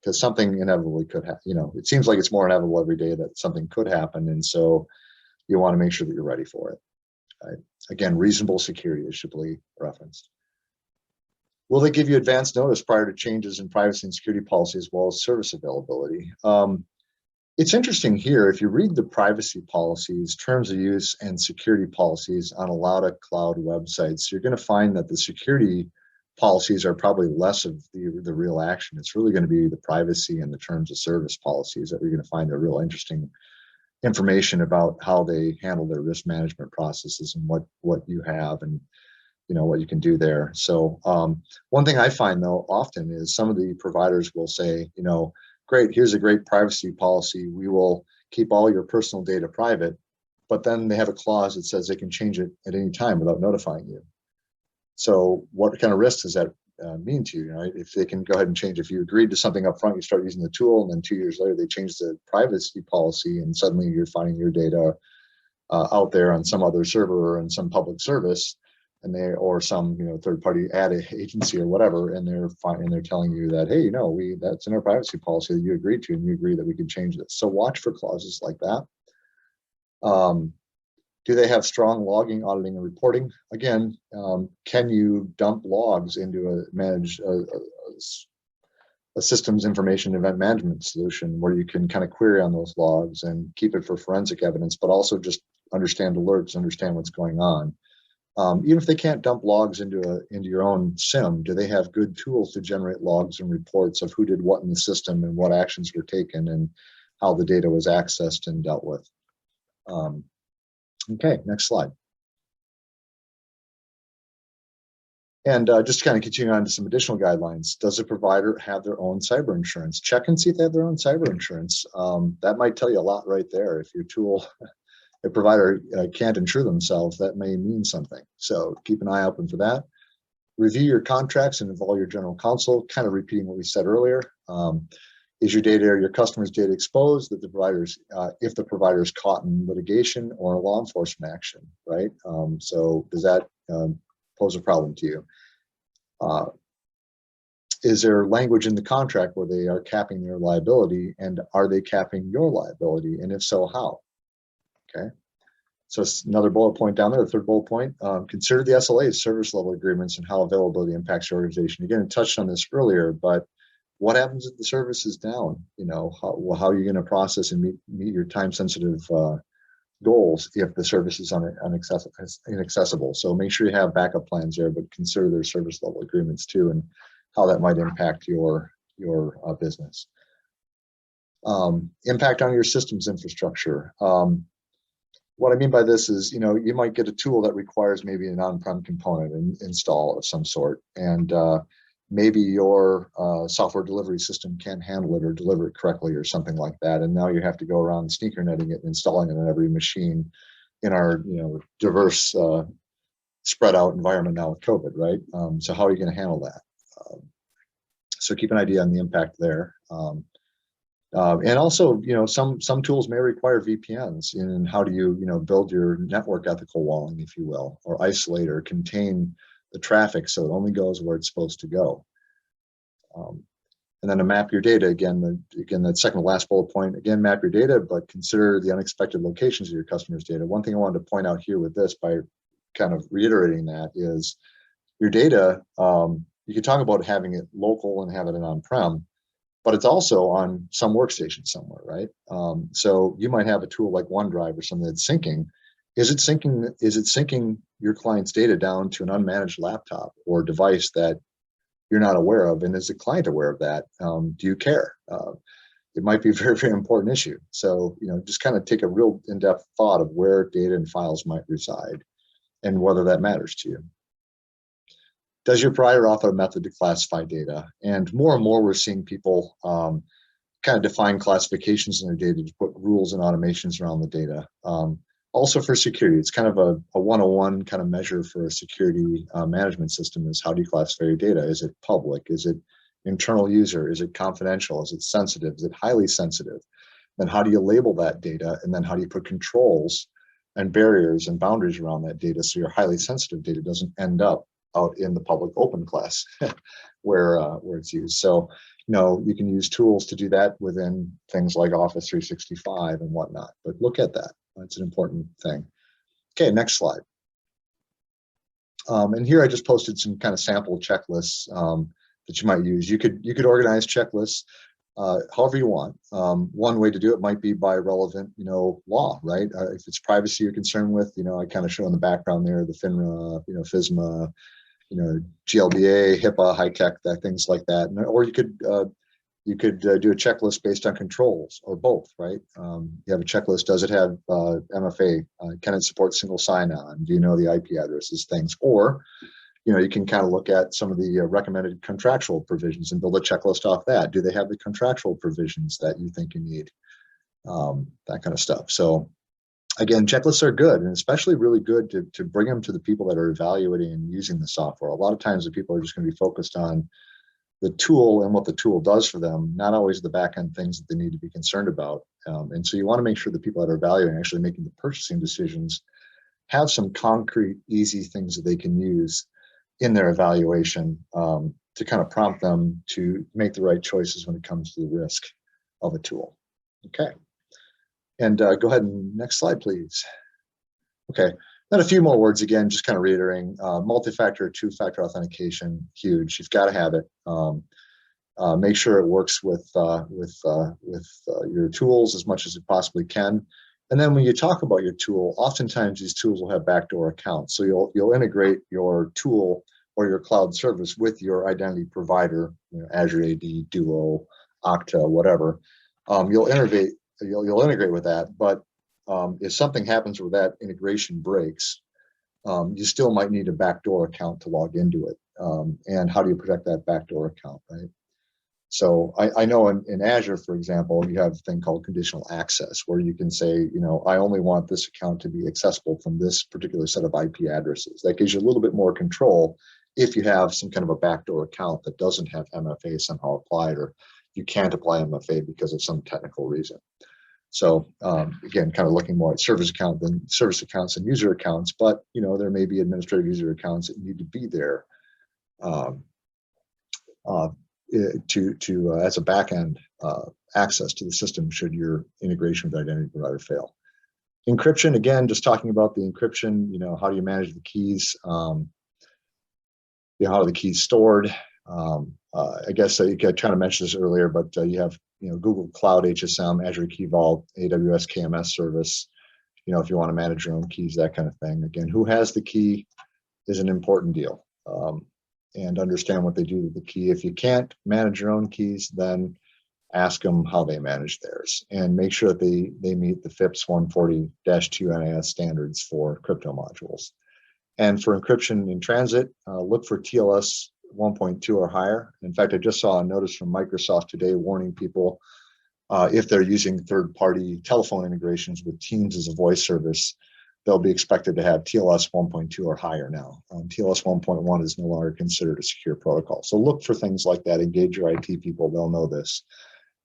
Because something inevitably could happen. It seems like it's more inevitable every day that something could happen, and so you want to make sure that you're ready for it. Right? Again, reasonable security is should be referenced. Will they give you advance notice prior to changes in privacy and security policy, as well as service availability? It's interesting here, if you read the privacy policies, terms of use, and security policies on a lot of cloud websites, you're going to find that the security policies are probably less of the real action. It's really going to be the privacy and the terms of service policies that you're going to find a real interesting information about how they handle their risk management processes and what you have and what you can do there. So one thing I find though often is some of the providers will say, great, here's a great privacy policy. We will keep all your personal data private, but then they have a clause that says they can change it at any time without notifying you. So what kind of risk does that mean to you? Right? If they can go ahead and change, if you agreed to something up front, you start using the tool, and then 2 years later they change the privacy policy, and suddenly you're finding your data out there on some other server or in some public service, and or some third-party ad agency or whatever, and they're telling you that, hey, that's in our privacy policy that you agreed to, and you agree that we can change this. So watch for clauses like that. Do they have strong logging, auditing, and reporting? Again, can you dump logs into a systems information event management solution where you can kind of query on those logs and keep it for forensic evidence, but also just understand alerts, understand what's going on? Even if they can't dump logs into your own SIM, do they have good tools to generate logs and reports of who did what in the system and what actions were taken and how the data was accessed and dealt with? Okay, next slide. And just to kind of continue on to some additional guidelines, does a provider have their own cyber insurance? Check and see if they have their own cyber insurance. That might tell you a lot right there. If your tool, a provider can't insure themselves, that may mean something. So keep an eye open for that. Review your contracts and involve your general counsel, kind of repeating what we said earlier. Is your data or your customer's data exposed that the providers, if the provider is caught in litigation or law enforcement action, right? So does that pose a problem to you? Is there language in the contract where they are capping their liability, and are they capping your liability? And if so, how? Okay. So it's another bullet point down there, the third bullet point. Consider the SLAs, service level agreements, and how availability impacts your organization. Again, I touched on this earlier, but what happens if the service is down? How are you going to process and meet your time-sensitive goals if the service is inaccessible? So make sure you have backup plans there, but consider their service level agreements too, and how that might impact your business. Impact on your systems infrastructure. What I mean by this is, you might get a tool that requires maybe an on-prem component install of some sort, and maybe your software delivery system can't handle it or deliver it correctly or something like that. And now you have to go around sneaker netting it and installing it on every machine in our diverse spread out environment now with COVID, right? So how are you going to handle that? So keep an idea on the impact there. And also, some tools may require VPNs, and how do you, build your network ethical walling, if you will, or isolate or contain the traffic so it only goes where it's supposed to go. And then to map your data, again, that second to last bullet point, again, map your data, but consider the unexpected locations of your customers' data. One thing I wanted to point out here with this, by kind of reiterating that, is your data, you can talk about having it local and having it on-prem, but it's also on some workstation somewhere, right? So you might have a tool like OneDrive or something that's syncing. Is it syncing your client's data down to an unmanaged laptop or device that you're not aware of? And is the client aware of that? Do you care? It might be a very, very important issue. So, just kind of take a real in-depth thought of where data and files might reside and whether that matters to you. Does your provider offer a method to classify data? And more we're seeing people kind of define classifications in their data to put rules and automations around the data. Also for security, it's kind of a 101 kind of measure for a security management system is, how do you classify your data? Is it public? Is it internal user? Is it confidential? Is it sensitive? Is it highly sensitive? Then how do you label that data? And then how do you put controls and barriers and boundaries around that data so your highly sensitive data doesn't end up out in the public open class where it's used? So, you can use tools to do that within things like Office 365 and whatnot, but look at that. That's an important thing. Okay, next slide. And here I just posted some kind of sample checklists that you might use. You could organize checklists however you want. One way to do it might be by relevant, law, right? If it's privacy you're concerned with, I kind of show in the background there, the FINRA, FISMA, GLBA, HIPAA, high tech, things like that. Or you could do a checklist based on controls, or both, right? You have a checklist. Does it have MFA? Can it support single sign-on? Do you know the IP addresses, things? Or, you can kind of look at some of the recommended contractual provisions and build a checklist off that. Do they have the contractual provisions that you think you need? That kind of stuff. So again, checklists are good, and especially really good to bring them to the people that are evaluating and using the software. A lot of times the people are just going to be focused on the tool and what the tool does for them, not always the back end things that they need to be concerned about. And so you want to make sure the people that are evaluating, actually making the purchasing decisions, have some concrete, easy things that they can use in their evaluation to kind of prompt them to make the right choices when it comes to the risk of a tool. Okay. And go ahead and next slide, please. Okay, then a few more words again, just kind of reiterating, multi-factor, two-factor authentication, huge. You've got to have it. Make sure it works with your tools as much as it possibly can. And then when you talk about your tool, oftentimes these tools will have backdoor accounts. So you'll integrate your tool or your cloud service with your identity provider, Azure AD, Duo, Okta, whatever. You'll integrate with that, but if something happens where that integration breaks, you still might need a backdoor account to log into it. And how do you protect that backdoor account, right? So I know in Azure, for example, you have a thing called conditional access, where you can say, I only want this account to be accessible from this particular set of IP addresses. That gives you a little bit more control if you have some kind of a backdoor account that doesn't have MFA somehow applied, or you can't apply MFA because of some technical reason. So again, kind of looking more at service accounts and user accounts, but there may be administrative user accounts that need to be there as a backend access to the system should your integration with identity provider fail. Encryption, again, just talking about the encryption. How do you manage the keys? How are the keys stored? I guess I trying to mention this earlier, but you have Google Cloud HSM, Azure Key Vault, AWS KMS service. If you want to manage your own keys, that kind of thing. Again, who has the key is an important deal, and understand what they do with the key. If you can't manage your own keys, then ask them how they manage theirs, and make sure that they meet the FIPS 140-2 NIS standards for crypto modules. And for encryption in transit, look for TLS 1.2 or higher. In fact, I just saw a notice from Microsoft today warning people if they're using third-party telephone integrations with Teams as a voice service, they'll be expected to have TLS 1.2 or higher now. TLS 1.1 is no longer considered a secure protocol. So look for things like that. Engage your IT people. They'll know this,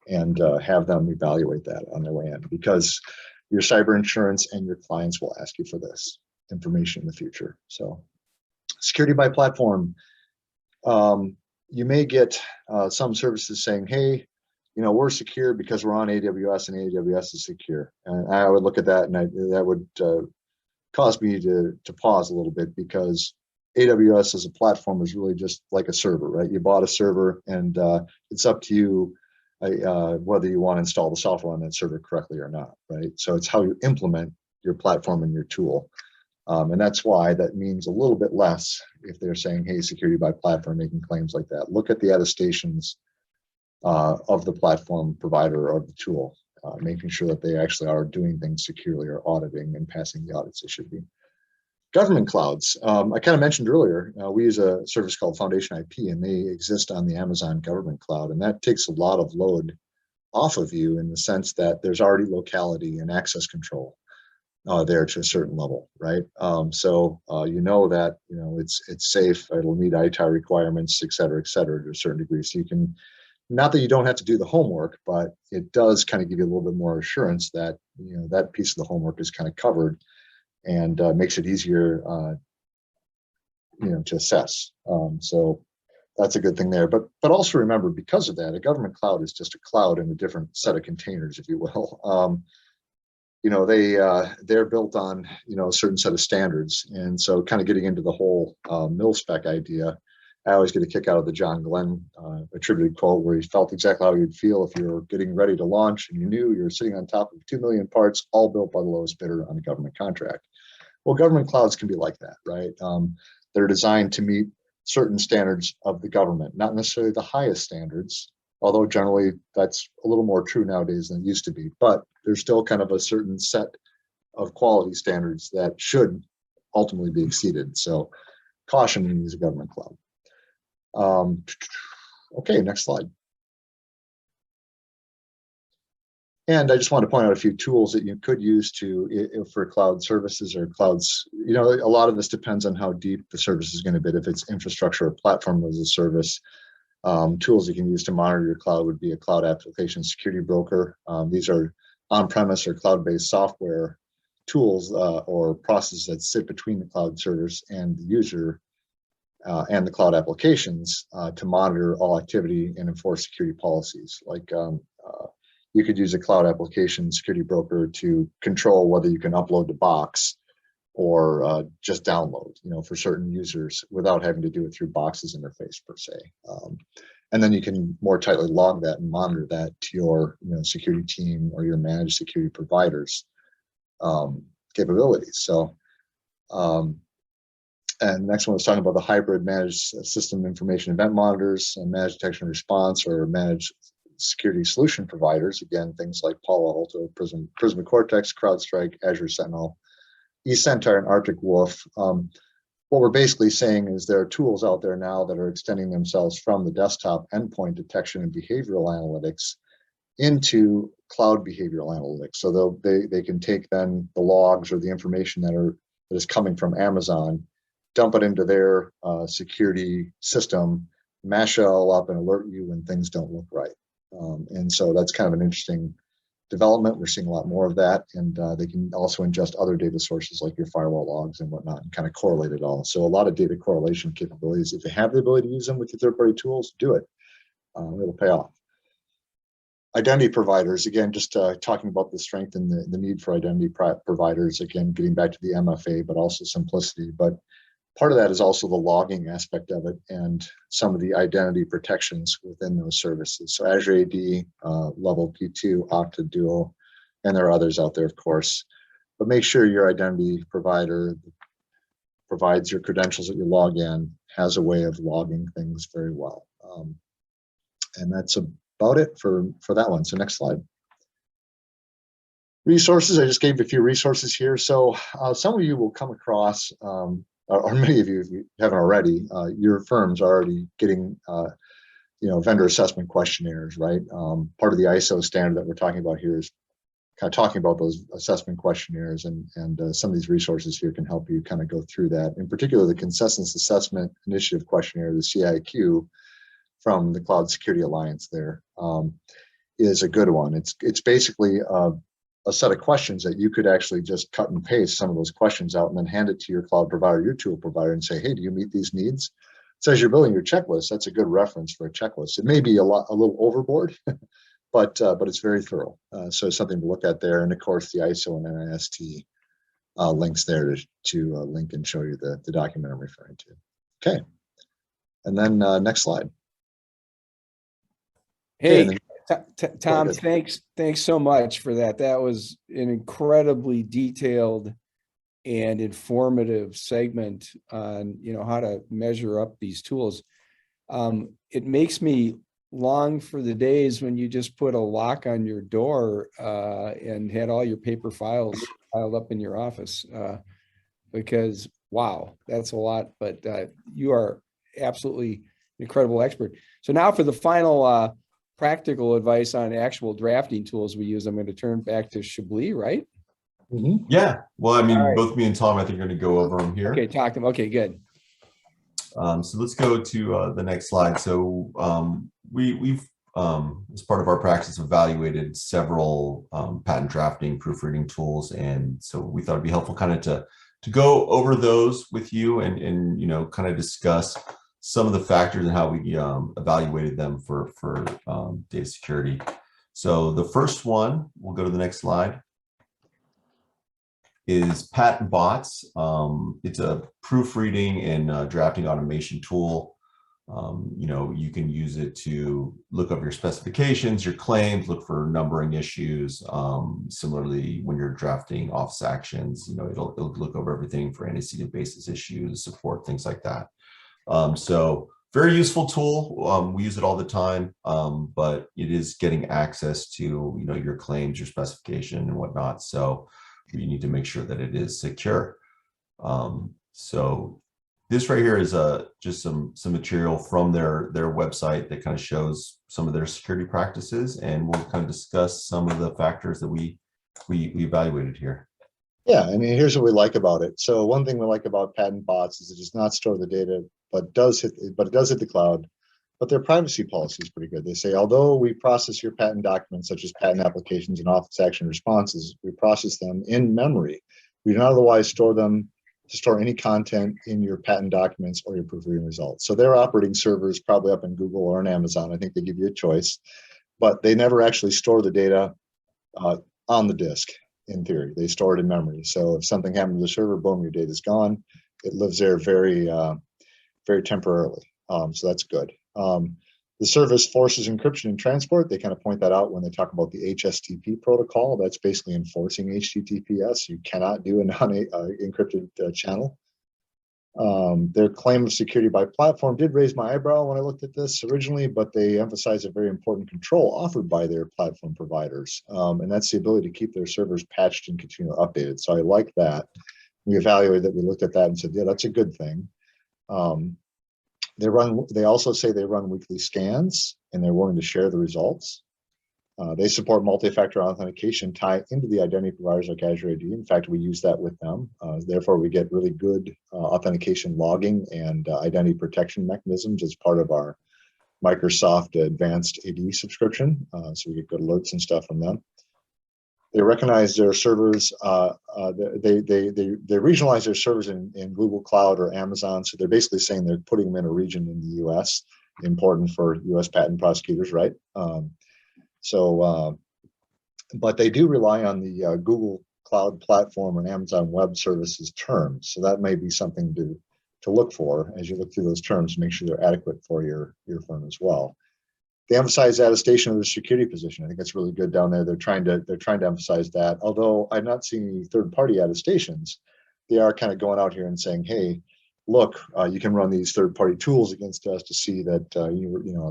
and have them evaluate that on their way in, because your cyber insurance and your clients will ask you for this information in the future. So security by platform. you may get some services saying, hey, we're secure because we're on AWS and AWS is secure. And I would look at that and that would cause me to pause a little bit, because AWS as a platform is really just like a server, right? You bought a server and it's up to you whether you want to install the software on that server correctly or not, right? So it's how you implement your platform and your tool. And that's why that means a little bit less if they're saying, hey, security by platform, making claims like that. Look at the attestations of the platform provider or the tool, making sure that they actually are doing things securely or auditing and passing the audits they should be. Government clouds. I kind of mentioned earlier, we use a service called Foundation IP, and they exist on the Amazon government cloud. And that takes a lot of load off of you in the sense that there's already locality and access control there to a certain level, right? So you know that it's safe. It'll meet ITAR requirements, et cetera, to a certain degree. So you can, not that you don't have to do the homework, but it does kind of give you a little bit more assurance that that piece of the homework is kind of covered, and makes it easier to assess. So that's a good thing there. But also remember, because of that, a government cloud is just a cloud in a different set of containers, if you will. They're built on a certain set of standards, and so kind of getting into the whole mil-spec idea, I always get a kick out of the John Glenn attributed quote, where he felt exactly how you'd feel if you're getting ready to launch and you knew you're sitting on top of 2 million parts, all built by the lowest bidder on a government contract. Well, government clouds can be like that, right? They're designed to meet certain standards of the government, not necessarily the highest standards, although generally that's a little more true nowadays than it used to be, but there's still kind of a certain set of quality standards that should ultimately be exceeded. So caution when you use a government cloud. Okay, next slide. And I just want to point out a few tools that you could use for cloud services or clouds. A lot of this depends on how deep the service is going to be. If it's infrastructure or platform as a service, tools you can use to monitor your cloud would be a cloud application security broker. These are on-premise or cloud-based software tools or processes that sit between the cloud servers and the user and the cloud applications to monitor all activity and enforce security policies. Like you could use a cloud application security broker to control whether you can upload to Box or just download, for certain users without having to do it through Box's interface per se. And then you can more tightly log that and monitor that to your security team or your managed security providers capabilities. So, and next one was talking about the hybrid managed system information event monitors and managed detection and response, or managed security solution providers. Again, things like Palo Alto, Prisma Cortex, CrowdStrike, Azure Sentinel, eCentire, and Arctic Wolf. What we're basically saying is there are tools out there now that are extending themselves from the desktop endpoint detection and behavioral analytics into cloud behavioral analytics. So they can take then the logs or the information that is coming from Amazon, dump it into their security system, mash it all up, and alert you when things don't look right. And so that's kind of an interesting development. We're seeing a lot more of that, and they can also ingest other data sources like your firewall logs and whatnot and kind of correlate it all. So a lot of data correlation capabilities. If you have the ability to use them with your third-party tools, do it. It'll pay off. Identity providers, again, just talking about the strength and the need for identity providers, again, getting back to the MFA, but also simplicity. But part of that is also the logging aspect of it and some of the identity protections within those services. So Azure AD, Level P2, Okta Duo, and there are others out there, of course. But make sure your identity provider provides your credentials that you log in, has a way of logging things very well. And that's about it for that one. So next slide. Resources, I just gave a few resources here. So some of you will come across, or many of you, if you haven't already, your firm's already getting, vendor assessment questionnaires, right? Part of the ISO standard that we're talking about here is kind of talking about those assessment questionnaires, and some of these resources here can help you kind of go through that. In particular, the Consensus Assessment Initiative Questionnaire, the CIQ, from the Cloud Security Alliance there, is a good one. It's basically a set of questions that you could actually just cut and paste some of those questions out and then hand it to your cloud provider, your tool provider, and say, hey, do you meet these needs? So as you're building your checklist, that's a good reference for a checklist. It may be a little overboard, but it's very thorough. So it's something to look at there. And of course, the ISO and NIST links there to link and show you the document I'm referring to. Okay. And then next slide. Hey, Okay, Tom, thanks so much for that. That was an incredibly detailed and informative segment on, how to measure up these tools. It makes me long for the days when you just put a lock on your door and had all your paper files piled up in your office, because wow, that's a lot. But you are absolutely an incredible expert. So now for the final practical advice on actual drafting tools we use, I'm going to turn back to Chablis, right? Mm-hmm. Yeah. Well, I mean, All right. both me and Tom, I think, are going to go over them here. Okay, talk to them. Okay, good. So let's go to the next slide. So we've, as part of our practice, evaluated several patent drafting proofreading tools, and so we thought it'd be helpful kind of to go over those with you and kind of discuss some of the factors and how we evaluated them for data security. So the first one, we'll go to the next slide, is Patent Bots. It's a proofreading and drafting automation tool. You can use it to look up your specifications, your claims, look for numbering issues. Similarly, when you're drafting office actions, it'll look over everything for antecedent basis issues, support, things like that. So very useful tool. We use it all the time, but it is getting access to your claims, your specification, and whatnot. So you need to make sure that it is secure. So this right here is just some material from their website that kind of shows some of their security practices, and we'll kind of discuss some of the factors that we evaluated here. Yeah, I mean, here's what we like about it. So one thing we like about Patent Bots is it does not store the data, but it does hit the cloud. But their privacy policy is pretty good. They say, although we process your patent documents, such as patent applications and office action responses, we process them in memory. We do not otherwise store them to store any content in your patent documents or your proofreading results. So their operating server is probably up in Google or in Amazon. I think they give you a choice, but they never actually store the data on the disk. In theory, they store it in memory. So if something happened to the server, boom, your data is gone. It lives there very, very temporarily. So that's good. The service forces encryption and transport. They kind of point that out when they talk about the HSTP protocol. That's basically enforcing HTTPS. You cannot do a non-encrypted channel. Their claim of security by platform did raise my eyebrow when I looked at this originally, but they emphasize a very important control offered by their platform providers. And that's the ability to keep their servers patched and continually updated. So I like that. We evaluated that, we looked at that and said, yeah, that's a good thing. They also say they run weekly scans and they're willing to share the results. They support multi-factor authentication tied into the identity providers like Azure AD. In fact, we use that with them. Therefore, we get really good authentication logging and identity protection mechanisms as part of our Microsoft Advanced AD subscription. So we get good alerts and stuff from them. They recognize their servers. They regionalize their servers in Google Cloud or Amazon. So they're basically saying they're putting them in a region in the U.S. Important for U.S. patent prosecutors, right? But they do rely on the Google Cloud Platform and Amazon Web Services terms. So that may be something to look for as you look through those terms to make sure they're adequate for your firm as well. They emphasize attestation of their security position. I think that's really good down there. They're trying to emphasize that. Although I'm not seeing any third-party attestations, they are kind of going out here and saying, "Hey, look, you can run these third-party tools against us to see that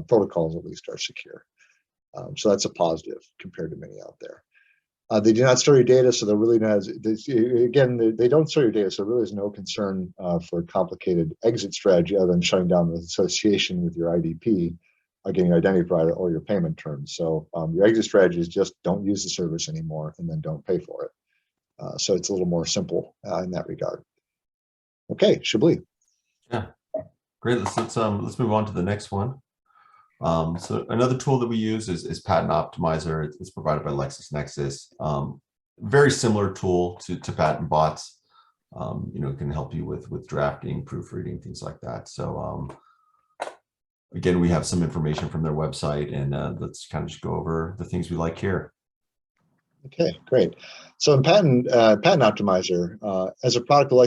protocols at least are secure." So that's a positive compared to many out there. They do not store your data, so there really not. Again, they don't store your data, so there really is no concern for a complicated exit strategy other than shutting down the association with your IDP. Getting your identity provider or your payment terms. So your exit strategy is just don't use the service anymore and then don't pay for it. So it's a little more simple in that regard. Okay, Chablis. Yeah, great. Let's move on to the next one. So another tool that we use is Patent Optimizer. It's provided by LexisNexis. Very similar tool to Patent Bots. It can help you with drafting, proofreading, things like that. So again, we have some information from their website, and let's kind of just go over the things we like here. Okay, great. So in Patent Optimizer, as a product of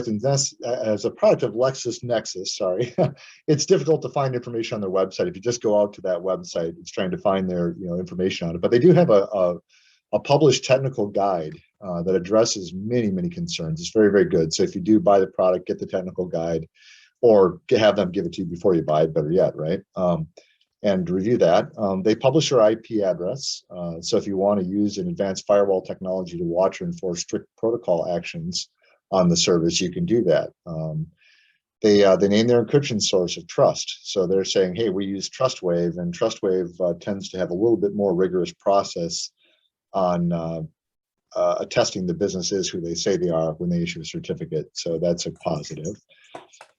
LexisNexis, sorry, it's difficult to find information on their website. If you just go out to that website, it's trying to find their information on it. But they do have a published technical guide that addresses many concerns. It's very, very good. So if you do buy the product, get the technical guide, or have them give it to you before you buy it, better yet, right? And review that. They publish your IP address. So if you want to use an advanced firewall technology to watch or enforce strict protocol actions on the service, you can do that. They name their encryption source of trust. So they're saying, hey, we use TrustWave, and TrustWave tends to have a little bit more rigorous process on attesting the business is who they say they are when they issue a certificate. So that's a positive.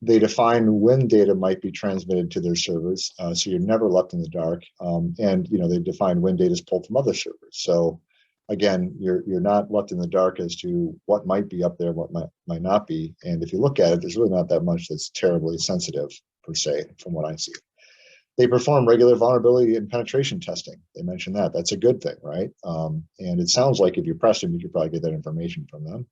They define when data might be transmitted to their servers, so you're never left in the dark. And they define when data is pulled from other servers. So again, you're not left in the dark as to what might be up there, what might not be. And if you look at it, there's really not that much that's terribly sensitive per se, from what I see. They perform regular vulnerability and penetration testing. They mentioned that. That's a good thing, right? And it sounds like if you press them, you could probably get that information from them.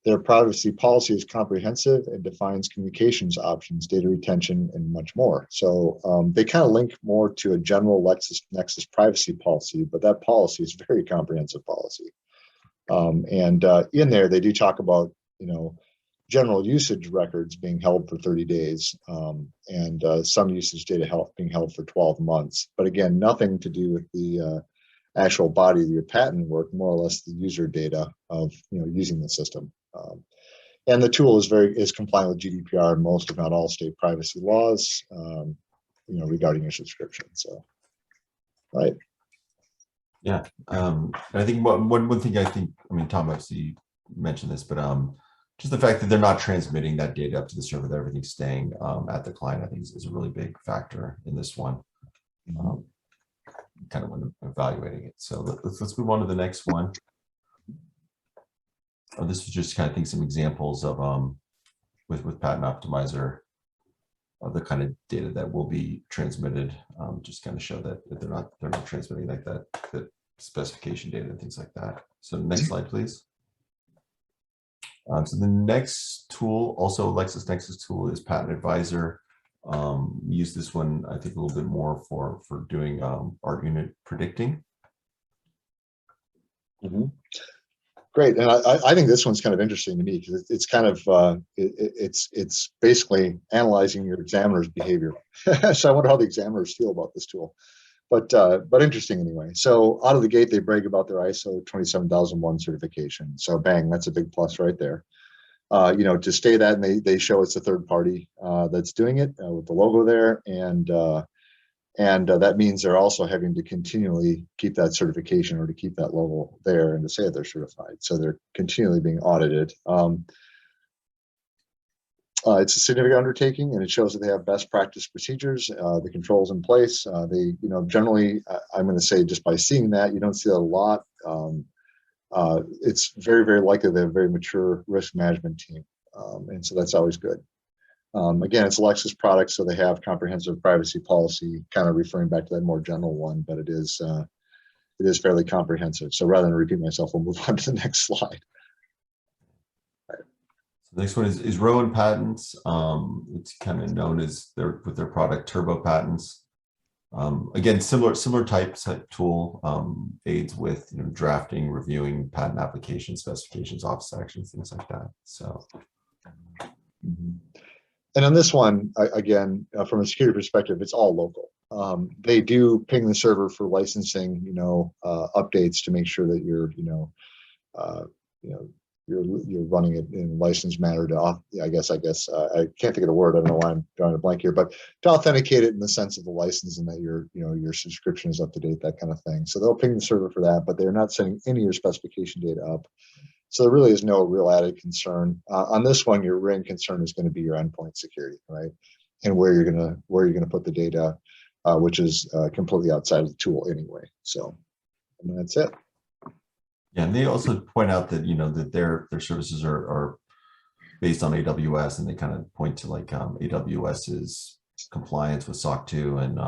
Their privacy policy is comprehensive and defines communications options, data retention, and much more. So they kind of link more to a general LexisNexis privacy policy, but that policy is a very comprehensive policy. And in there, they do talk about, general usage records being held for 30 days and some usage data being held for 12 months. But again, nothing to do with the actual body of your patent work, more or less the user data of using the system. And the tool is compliant with Gdpr and most, if not all, state privacy laws, regarding your subscription. So, right. Yeah, I think one thing Tom obviously mentioned this, but just the fact that they're not transmitting that data up to the server, that everything's staying at the client, I think is a really big factor in this one. Kind of when evaluating it. So let's move on to the next one. This is just kind of some examples of with Patent Optimizer of the kind of data that will be transmitted. Just kind of show that they're not transmitting like that specification data and things like that. So next slide, please. So the next tool, also LexisNexis tool, is Patent Advisor. We use this one, I think, a little bit more for doing art unit predicting. Great, and I think this one's kind of interesting to me because it's kind of it's basically analyzing your examiner's behavior. So I wonder how the examiners feel about this tool, but interesting anyway. So out of the gate, they brag about their ISO 27001 certification. So bang, that's a big plus right there. To stay that, and they show it's a third party that's doing it with the logo there, and that means they're also having to continually keep that certification or to keep that logo there and to say that they're certified. So they're continually being audited. It's a significant undertaking, and it shows that they have best practice procedures, the controls in place. They, generally, I'm going to say just by seeing that, you don't see that a lot. It's very, very likely they have a very mature risk management team, and so that's always good. Again, it's a Lexis product, so they have comprehensive privacy policy, kind of referring back to that more general one, but it is fairly comprehensive. So rather than repeat myself, we'll move on to the next slide. So the next one is Rowan Patents. It's kind of known as with their product Turbo Patents. Again, similar type tool, aids with drafting, reviewing patent application specifications, office actions, things like that. So. And on this one, again, from a security perspective, it's all local. They do ping the server for licensing, updates to make sure that you're running it in a licensed manner to, I guess, I can't think of the word. I don't know why I'm drawing a blank here, but to authenticate it in the sense of the license and that your subscription is up to date, that kind of thing. So they'll ping the server for that, but they're not sending any of your specification data up. So there really is no real added concern. On this one, your main concern is going to be your endpoint security, right? And where you're gonna put the data, which is completely outside of the tool anyway. So, and that's it. Yeah, and they also point out that that their services are based on AWS, and they kind of point to like AWS's compliance with SOC 2 and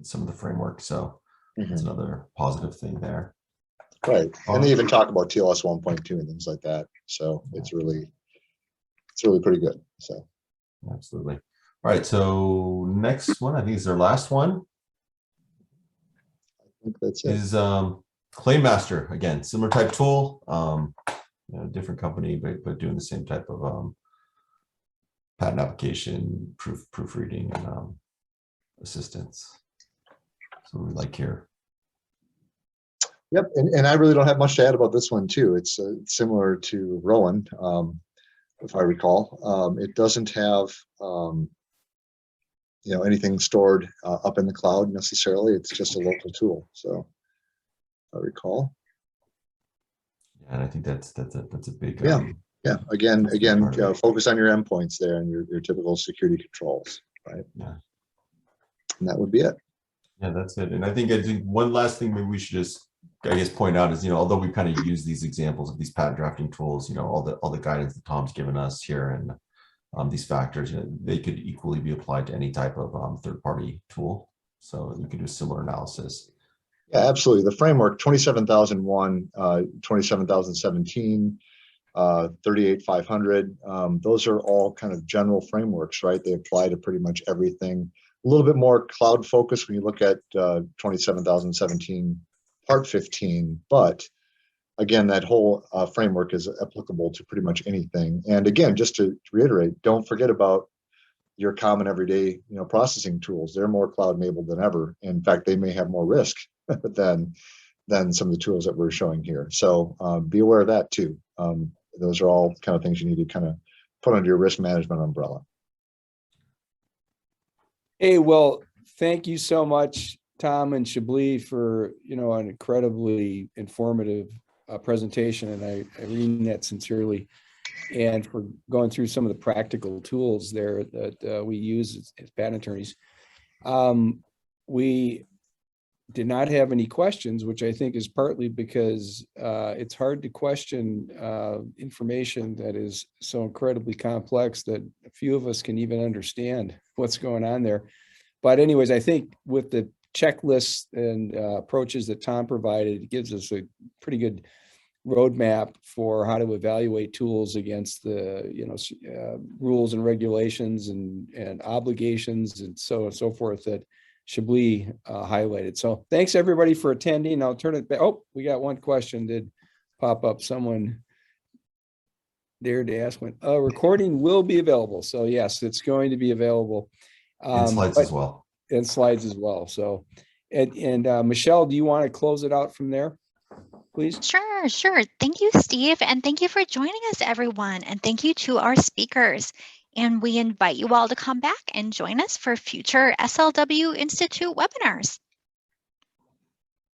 some of the framework. So that's another positive thing there. Right. And they even talk about TLS 1.2 and things like that. So it's really pretty good. So absolutely. All right. So next one, I think is our last one. I think that's it. Is Claymaster. Again, similar type tool, different company, but doing the same type of patent application, proofreading, and assistance. So we like here. Yep, and I really don't have much to add about this one too. It's similar to Rowan, if I recall. It doesn't have anything stored up in the cloud necessarily. It's just a local tool. So if I recall. Yeah, and I think that's a big yeah. Again, focus on your endpoints there and your typical security controls, right? Yeah, and that would be it. Yeah, that's it. And I think one last thing maybe we should just point out is, although we kind of use these examples of these patent drafting tools, all the guidance that Tom's given us here and these factors, they could equally be applied to any type of third-party tool. So you could do similar analysis. Yeah, absolutely. The framework 27001, 27017, 38500, those are all kind of general frameworks, right? They apply to pretty much everything. A little bit more cloud focused when you look at 27017 Part 15, but again, that whole framework is applicable to pretty much anything. And again, just to reiterate, don't forget about your common everyday, processing tools. They're more cloud-enabled than ever. In fact, they may have more risk than some of the tools that we're showing here. So be aware of that too. Those are all kind of things you need to kind of put under your risk management umbrella. Hey, well, thank you so much, Tom and Chablis, for an incredibly informative presentation, and I mean that sincerely, and for going through some of the practical tools there that we use as patent attorneys. We did not have any questions, which I think is partly because it's hard to question information that is so incredibly complex that a few of us can even understand what's going on there. But anyways, I think with the checklists and approaches that Tom provided, it gives us a pretty good roadmap for how to evaluate tools against the rules and regulations and obligations and so on and so forth that Chablis highlighted. So thanks everybody for attending. I'll turn it back. Oh, we got one question did pop up. Someone dared to ask when a recording will be available. So yes, it's going to be available. And slides as well. And slides as well. So, and Michelle, do you want to close it out from there, please? Sure. Thank you, Steve. And thank you for joining us, everyone. And thank you to our speakers. And we invite you all to come back and join us for future SLW Institute webinars.